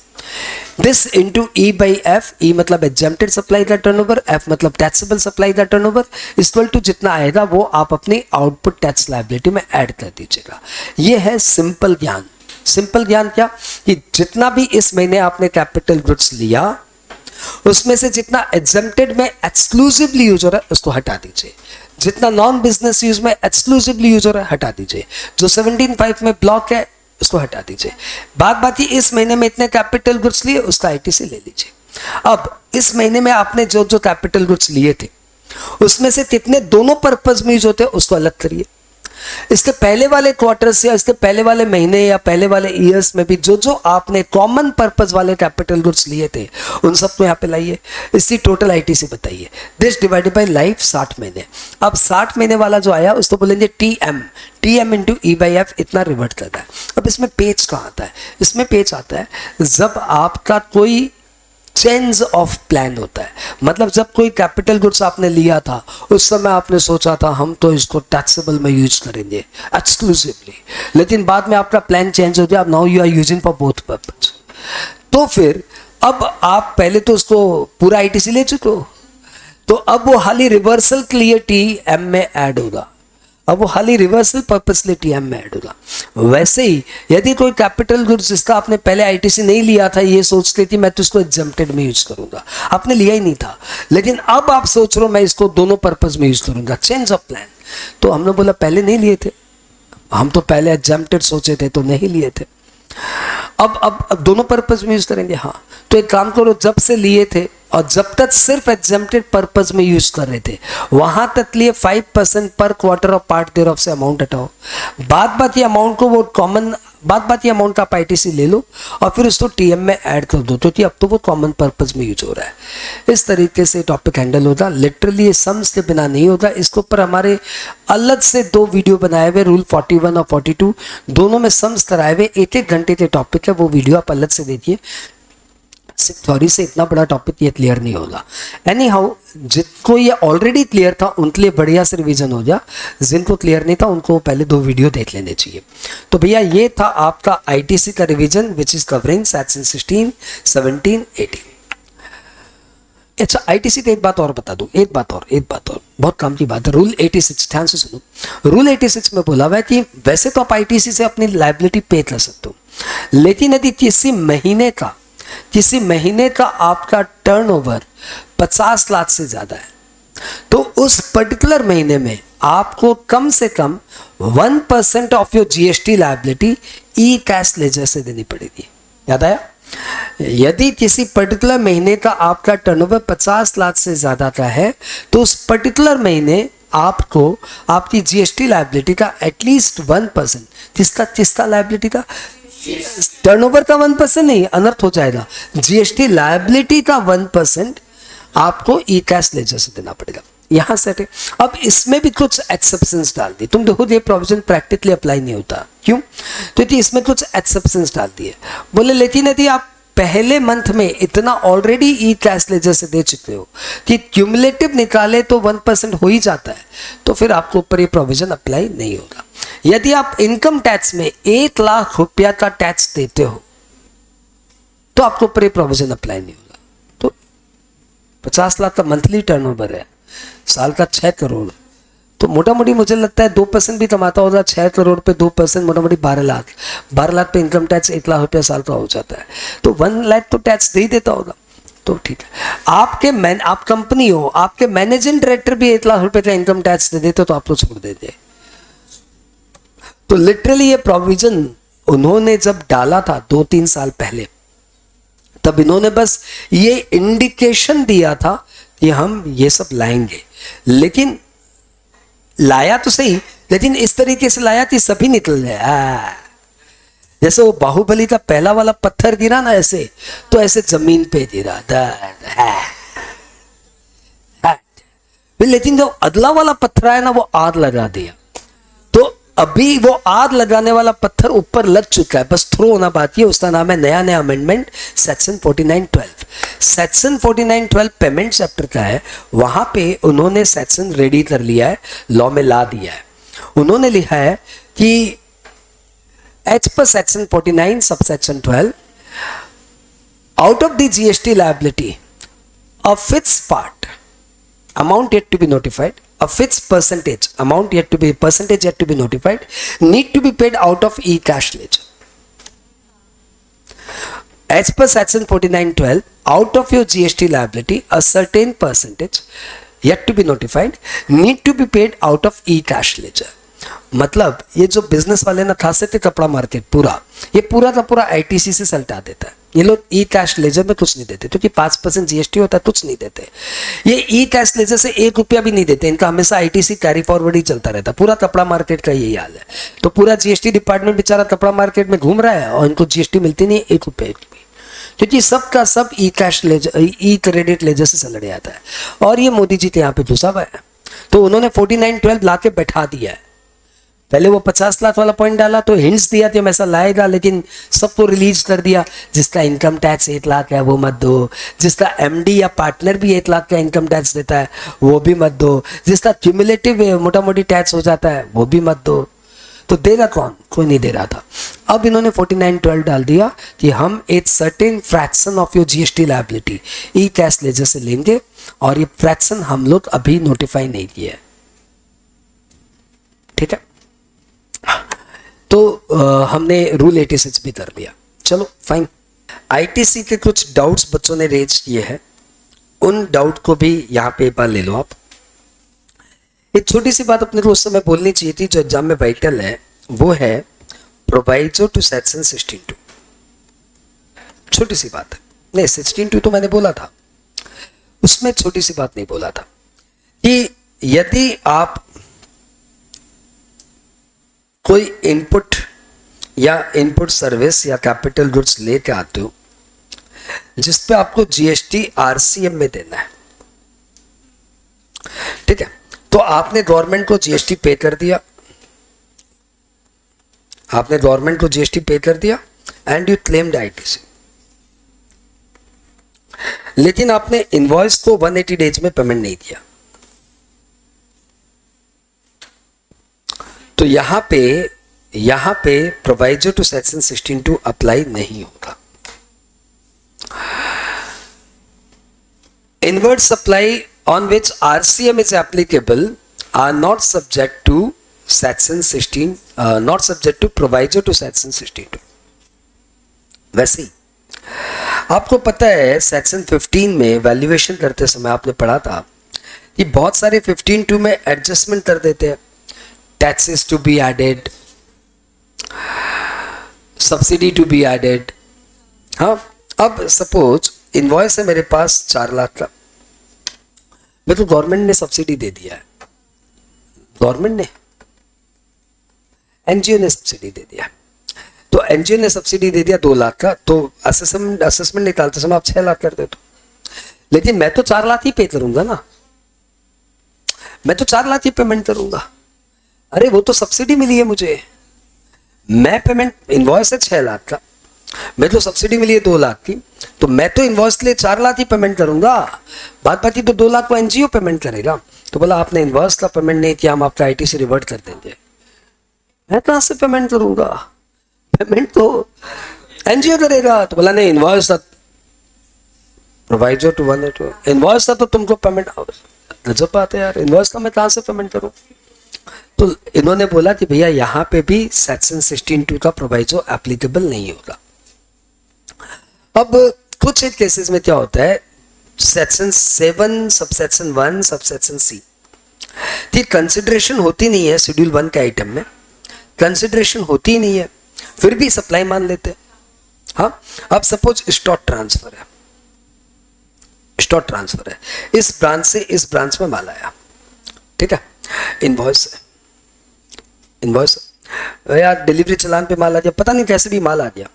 This into E by F, E मतलब एग्जेम्प्टेड सप्लाई का टर्नओवर, F मतलब टैक्सेबल सप्लाई का टर्नओवर, इक्वल टू जितना आएगा वो आप अपनी आउटपुट टैक्स लायबिलिटी में ऐड कर दीजिएगा। ये है सिंपल ज्ञान। सिंपल ज्ञान क्या कि जितना भी इस महीने आपने कैपिटल गुड्स लिया उसमें से जितना एग्जेम्प्टेड में एक्सक्लूसिवली यूज हो रहा है उसको हटा दीजिए, जितना नॉन बिजनेस यूज में एक्सक्लूसिवली यूज हो रहा है हटा दीजिए, जो 17.5 में ब्लॉक है उसको हटा दीजिए। बाकी इस महीने में इतने कैपिटल गुड्स लिए उसका आईटीसी ले लीजिए। अब इस महीने में आपने जो जो कैपिटल गुड्स लिए थे उसमें से कितने दोनों पर्पज में यूज होते हैं उसको अलग करिए। इसके पहले वाले क्वार्टर्स या इसके पहले वाले महीने या पहले वाले ईयर्स में भी जो जो आपने कॉमन पर्पस वाले कैपिटल गुड्स लिए थे उन सबको यहाँ पे लाइए, इसकी टोटल आईटीसी बताइए। दिस डिवाइडेड बाय लाइफ 60 महीने। अब 60 महीने वाला जो आया उसको बोलेंगे TM into E by F, इतना रिवर्ट करता है। अब इसमें पेज कहाँ आता है? इसमें पेज आता है जब आपका कोई चेंज ऑफ प्लान होता है। मतलब जब कोई कैपिटल गुड्स आपने लिया था उस समय आपने सोचा था हम तो इसको टैक्सेबल में यूज करेंगे एक्सक्लूसिवली, लेकिन बाद में आपका प्लान चेंज हो गया, अब now you are using for both purpose. तो फिर अब आप पहले तो उसको पूरा आईटीसी ले चुके हो, तो अब वो हाली रिवर्सल के लिए TM में ऐड होगा। अब वो खाली रिवर्सल पर्पसली TM में ऐड होगा। वैसे ही यदि कोई कैपिटल गुड्स जिसका आपने पहले आईटीसी नहीं लिया था, ये सोच के कि मैं तो इसको एग्जेम्प्टेड में यूज करूंगा, आपने लिया ही नहीं था, लेकिन अब आप सोच रहे हो मैं इसको दोनों पर्पस में यूज करूंगा, चेंज ऑफ प्लान। तो हमने बोला पहले नहीं लिए थे, हम तो पहले एग्जेम्प्टेड सोचे थे तो नहीं लिए थे, अब दोनों पर्पस में यूज करेंगे। हाँ, तो एक काम करो, जब से लिए थे और जब तक सिर्फ एग्जेम्प्टेड पर्पस में यूज कर रहे थे वहां तक लिए 5% पर quarter of part thereof से अमाउंट हटाओ, बाकी अमाउंट को वो कॉमन बाकी अमाउंट का आप आईटीसी ले लो और फिर उसको TM में ऐड कर दो, क्योंकि अब तो वो कॉमन पर्पस में यूज हो रहा है। इस तरीके से टॉपिक हैंडल होता, लिटरली ये सम्स के बिना नहीं होता। इसके ऊपर हमारे अलग से 2 वीडियो बनाए हुए, रूल 41 और 42 दोनों में सम्स कराए हुए 1-1 घंटे के टॉपिक है, वो वीडियो आप अलग से देखिए। थ्योरी से इतना बड़ा टॉपिक ये क्लियर नहीं होगा। एनी हाउ, जिनको ये ऑलरेडी क्लियर था उनके लिए बढ़िया से रिवीजन हो गया, जिनको क्लियर नहीं था उनको पहले 2 वीडियो देख लेने चाहिए। तो भैया ये था आपका आईटीसी का revision which is covering section 16, 17, 18। अच्छा आईटीसी तो एक बात और बता दूं, एक बात और बहुत काम की बात है। रूल 86, ध्यान से सुनो। रूल 86 में बोला हुआ है कि वैसे तो आप आईटीसी से अपनी लायबिलिटी पे कर सकते हो, लेकिन यदि किसी महीने का आपका टर्नओवर 50 लाख से ज्यादा है तो उस पर्टिकुलर महीने में आपको कम से कम 1% of your GST liability E cash ledger से देनी पड़ेगी। याद आया? यदि किसी पर्टिकुलर महीने का आपका टर्नओवर 50 लाख से ज्यादा का है तो उस पर्टिकुलर महीने आपको आपकी जीएसटी लायबिलिटी का एटलीस्ट 1%, किसका लायबिलिटी का, टर्नओवर का 1% नहीं, अनर्थ हो जाएगा, जीएसटी लायबिलिटी का 1% आपको ई कैश लेजर से देना पड़ेगा। यहां से अब इसमें भी कुछ एक्सेप्शंस डाल दी। तुम देखो ये प्रोविजन प्रैक्टिकली अप्लाई नहीं होता, क्यों? तो इसमें कुछ एक्सेप्शंस डाल दिए। बोले लेकिन यदि आप पहले मंथ में इतना ऑलरेडी ई कैश लेजर से दे चुके हो कि क्यूमुलेटिव निकाले तो 1% हो ही जाता है, तो फिर आपको ऊपर ये प्रोविजन अप्लाई नहीं होगा। यदि आप इनकम टैक्स में 1 लाख रुपया का टैक्स देते हो तो आपको ऊपर ये प्रोविजन अप्लाई नहीं होगा। तो 50 लाख का मंथली टर्नओवर है, साल का 6 करोड़, तो मोटा मोटी मुझे लगता है 2% भी कमाता होगा। 6 करोड़ पे 2% मोटा मोटी 12 लाख, 12 लाख पे इनकम टैक्स 1 लाख रुपया साल का हो जाता है, तो 1 लाख तो टैक्स दे ही देता होगा। तो ठीक है, आप कंपनी हो, आपके मैनेजिंग डायरेक्टर भी 1 लाख रुपए का इनकम टैक्स दे देते तो आप तो छोड़ देते। तो लिटरली ये प्रोविजन उन्होंने जब डाला था 2-3 साल पहले, तब इन्होंने बस ये इंडिकेशन दिया था कि हम ये सब लाएंगे, लेकिन लाया तो सही, लेकिन इस तरीके से लाया कि सभी निकल गए। जैसे वो बाहुबली का पहला वाला पत्थर गिरा ना ऐसे, तो ऐसे जमीन पे गिरा, लेकिन जो अगला वाला पत्थर आया ना वो आग लगा दिया। तो अभी वो आग लगाने वाला पत्थर ऊपर लग चुका है, बस थ्रो होना बाकी है। उसका नाम है नया amendment section 4912। Section 4912 payment chapter का है, वहां पे उन्होंने सेक्शन रेडी कर लिया है, लॉ में ला दिया है। उन्होंने लिखा है कि एज पर section 49 sub section 12, out of the GST liability a fixed part amount yet to be notified, a fixed percentage amount yet to be notified need to be paid out of e-cash ledger. As per section 4912, out of your GST liability a certain percentage yet to be notified need to be paid out of e-cash ledger. मतलब ये जो business वाले ना खास करके कपड़ा market ये पूरा का पूरा आईटीसी से सल्टा देता है। ये लोग ई कैश लेजर में कुछ नहीं देते क्योंकि 5% जीएसटी होता है, कुछ नहीं देते। ये ई कैश लेजर से 1 रुपया भी नहीं देते, इनका हमेशा आईटीसी कैरी फॉरवर्ड ही चलता रहता है। पूरा कपड़ा मार्केट का यही हाल है। तो पूरा जीएसटी डिपार्टमेंट बेचारा कपड़ा मार्केट में घूम रहा है और इनको जीएसटी मिलती नहीं है 1 रुपये की भी, क्योंकि सबका सब ई कैश लेजर, ई क्रेडिट लेजर से चल जाता है। और ये मोदी जी के यहाँ पे घुसा हुआ है, तो उन्होंने 4912 ला के बैठा दिया है। पहले वो 50 लाख वाला पॉइंट डाला तो हिंट्स दिया कि हम ऐसा लाएगा, लेकिन सबको रिलीज कर दिया। जिसका इनकम टैक्स 1 लाख है वो मत दो, जिसका एमडी या पार्टनर भी 1 लाख का इनकम टैक्स देता है वो भी मत दो, जिसका क्यूमुलेटिव मोटा मोटी टैक्स हो जाता है वो भी मत दो। तो देगा कौन? कोई नहीं दे रहा था। अब इन्होंने 4912 डाल दिया कि हम एक certain fraction of your GST liability E cash ledger से लेंगे, और ये फ्रैक्शन हम लोग अभी नोटिफाई नहीं किया है। ठीक है, तो हमने रूल 86 भी कर लिया। चलो फाइन। आईटीसी के कुछ डाउट्स बच्चों ने रेज किए हैं, उन डाउट को भी यहाँ पे एक बार ले लो आप। एक छोटी सी बात अपने को उस समय बोलनी चाहिए थी जो एग्जाम में वाइटल है, वो है प्रोवाइजो टू सेक्शन 16(2). छोटी सी बात है, नहीं 16(2) तो मैंने बोला था, उसमें छोटी सी बात नहीं बोला था कि यदि आप कोई इनपुट या इनपुट सर्विस या कैपिटल गुड्स लेके आते हो जिस पे आपको जीएसटी आरसीएम में देना है, ठीक है, तो आपने गवर्नमेंट को जीएसटी पे कर दिया, एंड यू क्लेम्ड आईटीसी, लेकिन आपने इनवॉइस को 180 डेज में पेमेंट नहीं दिया। तो यहां पे प्रोवाइजो टू सेक्शन 16(2) अप्लाई नहीं होगा। inward supply on which RCM is applicable are not subject to section 16, not subject to proviso to section 62. वैसे ही आपको पता है सेक्शन 15 में वैल्यूएशन करते समय आपने पढ़ा था कि बहुत सारे 15(2) में एडजस्टमेंट कर देते हैं, taxes to be added, subsidy to be added. हाँ, अब सपोज इनवॉइस है मेरे पास 4 लाख का, मैं तो गवर्नमेंट ने सब्सिडी दे दिया है, गवर्नमेंट ने, एनजीओ ने सब्सिडी दे दिया, तो एनजीओ ने सब्सिडी दे दिया 2 लाख का, तो असेसमेंट निकालते समय आप 6 लाख कर दे, तो लेकिन मैं तो 4 लाख ही पे करूंगा ना, मैं तो 4 लाख ही पेमेंट करूंगा। अरे वो तो सब्सिडी मिली है मुझे, मैं पेमेंट, इनवॉइस है 6 लाख का, मैं तो सब्सिडी मिली है 2 लाख की, तो मैं तो इनवॉइस के लिए 4 लाख ही पेमेंट करूंगा, बात बाकी तो 2 लाख को एनजीओ पेमेंट करेगा। तो बोला आपने इनवॉइस का पेमेंट नहीं किया, हम आपका आईटीसी रिवर्ट कर देंगे। मैं कहां से पेमेंट करूंगा, पेमेंट तो एनजीओ करेगा। तो बोला नहीं, इनवॉइस प्रोवाइजो टू 182, इनवॉइस था तो तुमको पेमेंट, गजब बात है यार, इनवॉइस का मैं कहां से पेमेंट करूं। तो इन्होंने बोला कि भैया यहाँ पे भी सेक्शन 16(2) का प्रोवाइजो एप्लीकेबल नहीं होगा। अब कुछ एक केसेस में क्या होता है, सेक्शन 7 सबसेक्शन 1 सबसेक्शन सी की कंसिडरेशन होती नहीं है, शेड्यूल 1 के आइटम में कंसिडरेशन होती नहीं है, फिर भी सप्लाई मान लेते हैं। हाँ, अब सपोज स्टॉक ट्रांसफर है, स्टॉक ट्रांसफर है, इस ब्रांच से इस ब्रांच में माल आया, ठीक है, इनवॉइस है, इनवॉइस यार डिलीवरी चलान पे माल आ गया, पता नहीं कैसे भी माल आ गया।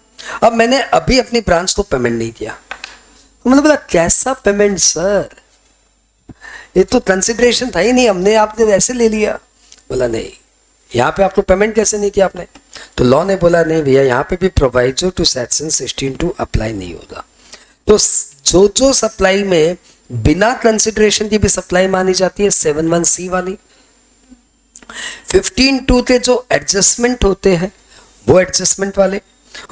अब मैंने अभी अपनी ब्रांच को पेमेंट नहीं किया, मैंने बोला कैसा पेमेंट सर, ये तो कंसिडरेशन था ही नहीं, हमने आपने वैसे ले लिया। बोला नहीं, यहाँ पे आपको पेमेंट कैसे नहीं किया आपने, तो लॉ ने बोला नहीं भैया यहाँ पे भी प्रोवाइजो टू सेक्शन 16(2) अप्लाई नहीं होगा। तो जो सप्लाई में बिना कंसिडरेशन की भी सप्लाई मानी जाती है 7(1)(c) वाली, 15(2) के जो एडजस्टमेंट होते हैं वो एडजस्टमेंट वाले,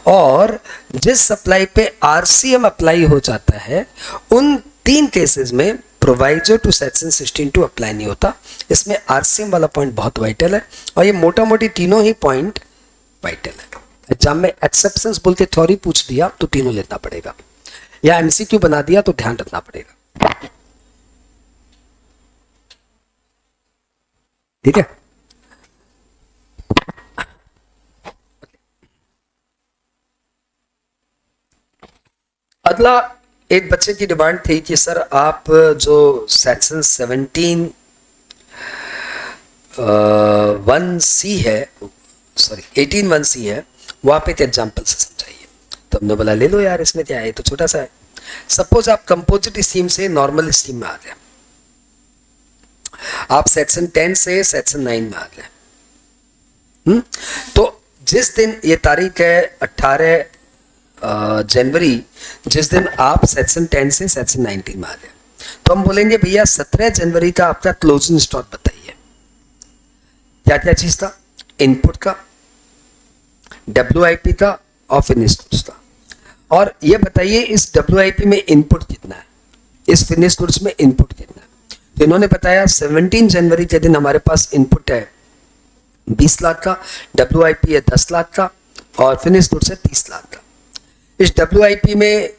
और जिस सप्लाई पे आरसीएम अप्लाई हो जाता है उन 3 केसेस में प्रोवाइजो टू सेक्शन 16(2) अप्लाई नहीं होता। इसमें आरसीएम वाला पॉइंट बहुत वाइटल है, और ये मोटा मोटी तीनों ही पॉइंट वाइटल है। एग्जाम में एक्सेप्शंस बोल के थ्योरी पूछ दिया तो तीनों लेना पड़ेगा, या एमसीक्यू बना दिया तो ध्यान रखना पड़ेगा, ठीक है। अगला एक बच्चे की डिमांड थी कि सर आप जो सेक्शन 18(1)(c) है, सॉरी 18(1)(c) है, वो आप एक एग्जाम्पल से समझाइए। तो हमने बोला ले लो यार, इसमें क्या है, तो छोटा सा है। सपोज आप कंपोजिट स्कीम से नॉर्मल स्कीम में आ गए, आप सेक्शन 10 से सेक्शन 9 में आ गए, तो जिस दिन ये तारीख है 18 जनवरी, जिस दिन आप सेक्शन 10 से सेक्शन 19 में आ गए, तो हम बोलेंगे भैया 17 जनवरी का आपका क्लोजिंग स्टॉक बताइए। क्या क्या चीज था, इनपुट का, WIP का और फिनिश गुड्स का, और ये बताइए इस WIP में इनपुट कितना है, इस फिनिश गुड्स में इनपुट कितना है। तो इन्होंने बताया 17 जनवरी के दिन हमारे पास इनपुट है 20 लाख का, WIP है 10 लाख का, और फिनिश गुड्स है 30 लाख का। इस WIP में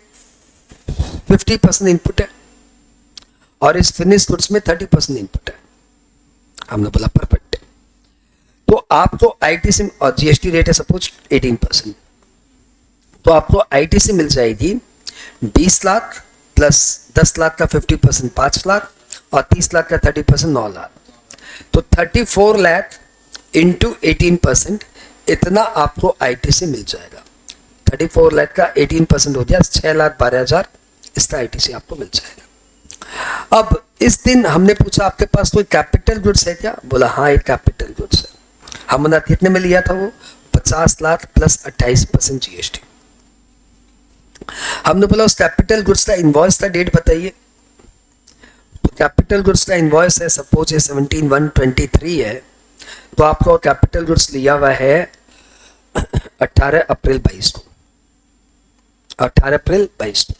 50% इनपुट है और इस फिनिश गुड्स में 30% इनपुट है। हमने बोला परफेक्ट। तो आपको ITC और GST रेट है सपोज 18%, तो आपको ITC मिल जाएगी 20 लाख प्लस 10 लाख का 50% 5 लाख और 30 लाख का 30% 9 लाख, तो 34 लाख इंटू 18%, इतना आपको ITC मिल जाएगा। 34 लाख का 18% हो गया 6,12,000, इसका ITC आपको मिल जाएगा। अब इस दिन हमने पूछा आपके पास कोई कैपिटल गुड्स है क्या, बोला हाँ एक कैपिटल गुड्स है। हमने कितने में लिया था वो, 50 लाख प्लस 28% GST। हमने बोला उस कैपिटल गुड्स का इनवॉइस का डेट बताइए, तो कैपिटल गुड्स का इनवॉइस है सपोज ये 17/1/23 है, तो आपको कैपिटल गुड्स लिया हुआ है 18 अप्रैल 22 को, 18 अप्रैल 22 को।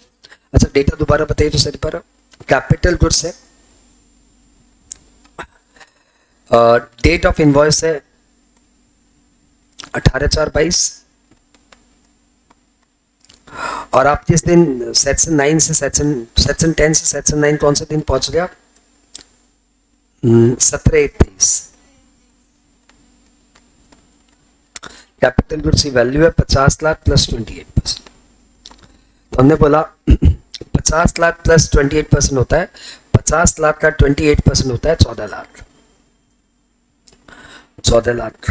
अच्छा डेटा दोबारा बताइए तो सर पर कैपिटल गुड्स है, डेट ऑफ इनवॉइस है 18/4/22, और आप जिस दिन सेक्शन 9 से सेक्शन 10 से सेक्शन 9 कौन से दिन पहुंच गए आप? 17/1/23। कैपिटल गुड्स की वैल्यू है 50 लाख प्लस 28%। तो हमने बोला 50 लाख प्लस 28% होता है, 50 लाख का 28% होता है 14 लाख। 14 लाख,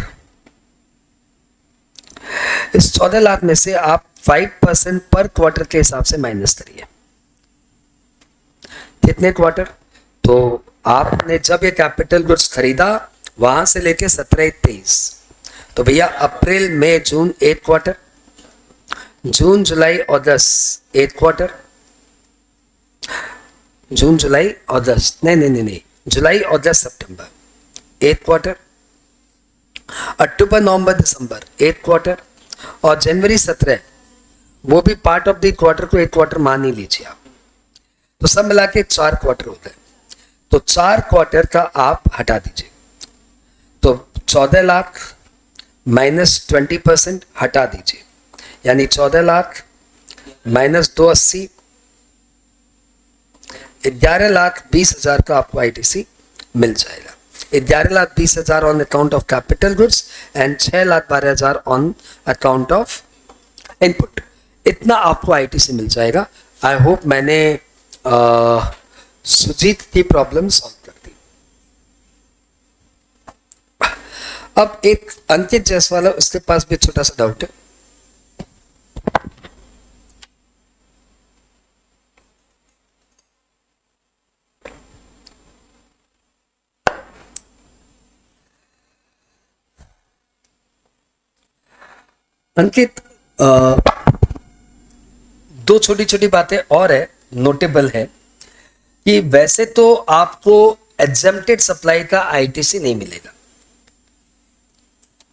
इस 14 लाख में से आप 5% पर क्वार्टर के हिसाब से माइनस करिए। कितने क्वार्टर? तो आपने जब ये कैपिटल गुड्स खरीदा वहां से लेके 17/1/23, तो भैया अप्रैल मई जून 8 क्वार्टर, जून जुलाई अगस्त 8 क्वार्टर, जून जुलाई अगस्त नहीं, जुलाई अगस्त सितंबर 8 क्वार्टर, अक्टूबर नवंबर दिसंबर 8 क्वार्टर, और जनवरी 17 वो भी पार्ट ऑफ द क्वार्टर को 1 क्वार्टर मान ही लीजिए आप। तो सब मिला के 4 क्वार्टर हो गए। तो 4 क्वार्टर का आप हटा दीजिए, तो 14 लाख माइनस 20% हटा दीजिए, यानी 14 लाख माइनस 280, 11,20,000 का आपको आईटीसी मिल जाएगा। 11,20,000 on account of capital goods and 6,12,000 on account of input, इतना आपको आईटीसी मिल जाएगा। आई होप मैंने सुजीत की प्रॉब्लम सॉल्व कर दी। अब एक अंकित जायसवाल, उसके पास भी छोटा सा डाउट है। अंकित, दो छोटी छोटी बातें और है, नोटेबल है कि वैसे तो आपको एग्जेम्प्टेड सप्लाई का आईटीसी नहीं मिलेगा,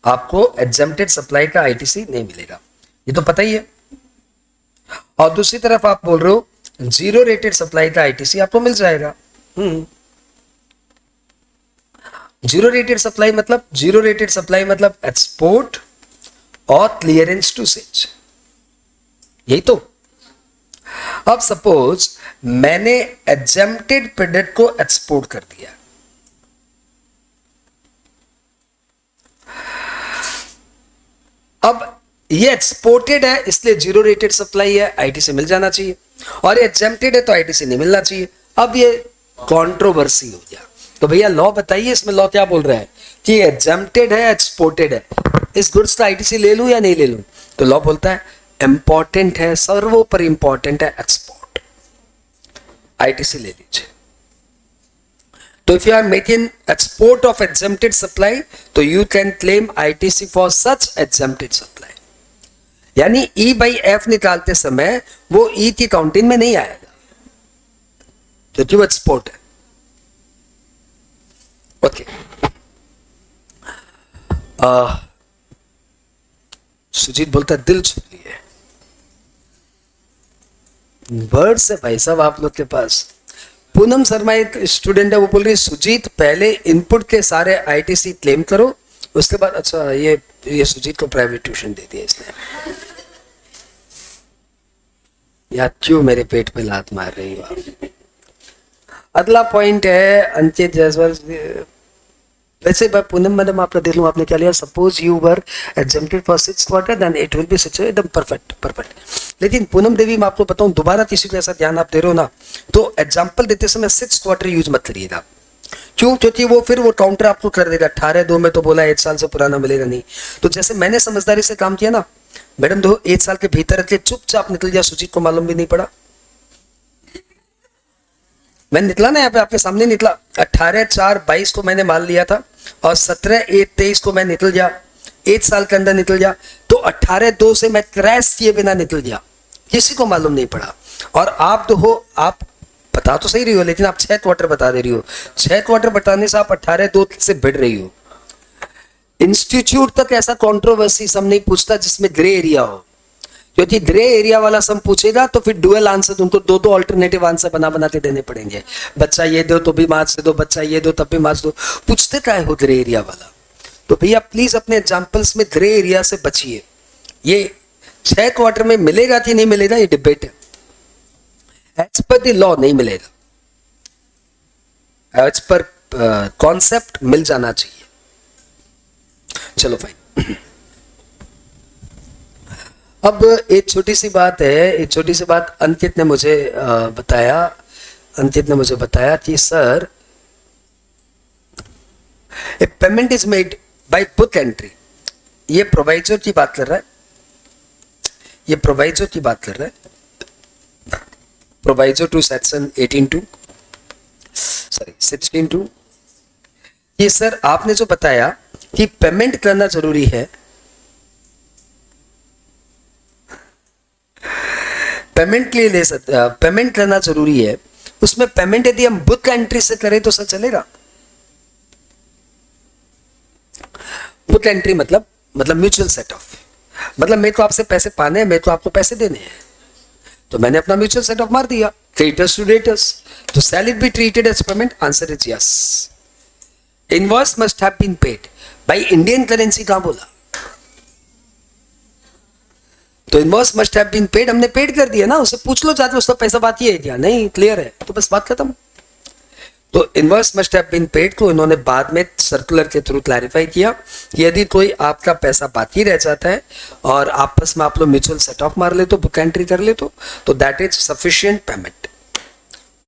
आपको एग्जेम्प्टेड सप्लाई का आईटीसी नहीं मिलेगा, ये तो पता ही है। और दूसरी तरफ आप बोल रहे हो जीरो रेटेड सप्लाई का आईटीसी आपको मिल जाएगा। जीरो रेटेड सप्लाई मतलब एक्सपोर्ट और क्लियरेंस टू सेज, यही तो। अब सपोज मैंने एग्जेम्प्टेड प्रोडक्ट को एक्सपोर्ट कर दिया, अब ये एक्सपोर्टेड है इसलिए जीरो रेटेड सप्लाई है, आईटीसी मिल जाना चाहिए, और एग्जेम्प्टेड है तो आईटीसी नहीं मिलना चाहिए। अब ये कंट्रोवर्सी हो गया, तो भैया लॉ बताइए, इसमें लॉ क्या बोल रहा है कि एग्जेम्प्टेड है एक्सपोर्टेड है, इस गुड्स का आईटीसी ले लूं या नहीं ले लूं? तो लॉ बोलता है इंपॉर्टेंट है, सर्वोपरि इंपॉर्टेंट है एक्सपोर्ट, आईटीसी ले लीजिए। तो if you are making export of exempted supply तो you can claim ITC for such exempted supply, यानी E/F निकालते समय वो ई की काउंटिंग में नहीं आएगा क्योंकि वो एक्सपोर्ट है। ओके, सुजीत बोलता है दिल छू लिए वर्ड्स है भाई साहब आप लोग के पास। पूनम शर्मा एक स्टूडेंट है, वो बोल रही है सुजीत पहले इनपुट के सारे आईटीसी क्लेम करो, उसके बाद। अच्छा, ये सुजीत को प्राइवेट ट्यूशन दे दिया इसने, या क्यों मेरे पेट पे लात मार रही हो आप। अगला पॉइंट है अंकित जायसवाल। वैसे पूनम मैडम आपने देख लूँ, आपने क्या लिया, suppose you were exempted for 6 quarter then it will be एकदम परफेक्ट। लेकिन पूनम देवी मैं आपको बताऊं, दोबारा किसी को ऐसा ध्यान आप दे रहे हो ना, तो एग्जाम्पल देते समय 6 क्वार्टर यूज मत करिएगा। क्यों? क्योंकि वो फिर वो काउंटर आपको कर देगा 18/2 में, तो बोला 1 साल से पुराना मिलेगा नहीं। तो जैसे मैंने समझदारी से काम किया ना मैडम, दो 1 साल के भीतर के चुपचाप निकल गया, सुजीत को मालूम भी नहीं पड़ा। मैं निकला ना, यहाँ पे आपके सामने निकला, 18/4/22 को मैंने माल लिया था और 17/1/23 को मैं निकल गया, 1 साल के अंदर निकल गया। तो 18/2 से मैं क्रैश किए बिना निकल गया, किसी को मालूम नहीं पड़ा। और आप तो हो, आप बता तो सही रही हो, लेकिन आप 6 क्वार्टर बता दे रही हो। 6 क्वार्टर बताने से आप 18/2 से बढ़ रही हो। इंस्टीट्यूट तक ऐसा कंट्रोवर्सी सब नहीं पूछता जिसमें ग्रे एरिया हो, क्योंकि ग्रे एरिया वाला सम पूछेगा तो फिर डुअल आंसर, तुमको दो दो ऑल्टरनेटिव आंसर बना के देने पड़ेंगे। बच्चा ये दो तो भी मार्क्स दे दो, बच्चा ये दो तब भी मार्क्स दो। पूछते क्या हो ग्रे एरिया वाला? तो भैया प्लीज अपने एग्जाम्पल्स में ग्रे एरिया से बचिए। ये 6 क्वार्टर में मिलेगा कि नहीं मिलेगा ये डिबेट है। एज पर द लॉ नहीं मिलेगा, एज पर कॉन्सेप्ट मिल जाना चाहिए। चलो फाइन। अब एक छोटी सी बात है, एक छोटी सी बात अंकित ने मुझे बताया कि sir A payment is made by book entry. ये प्रोवाइजर की बात कर रहा है, ये प्रोवाइजर की बात कर रहा है, प्रोवाइजर टू सेक्शन 16(2). ये सर आपने जो बताया कि पेमेंट करना जरूरी है, पेमेंट के लिए पेमेंट करना जरूरी है, उसमें पेमेंट यदि हम बुक एंट्री से करें तो सर चलेगा? बुक एंट्री मतलब म्यूचुअल सेट ऑफ, मतलब मेरे को आपसे पैसे पाने हैं, मेरे को आपको पैसे देने हैं, तो मैंने अपना म्यूचुअल सेट ऑफ मार दिया, क्रेडिटर्स टू डेटर्स। तो shall it be treated as payment? Answer is yes. Invoice must have been paid. भाई इंडियन करेंसी कहां बोला? तो invoice must have been paid, हमने पेड कर दिया ना, उससे पूछ लो जाके उसका पैसा बाकी है क्या? नहीं, क्लियर है, तो बस बात खत्म। तो invoice must have been paid को इन्होंने बाद में सर्कुलर के थ्रू क्लैरिफाई किया कि यदि कोई आपका पैसा बाकी रह जाता है और आपस में आप लोग म्यूचुअल सेट ऑफ मार ले तो, बुक एंट्री कर ले तो दैट इज सफिशिएंट पेमेंट।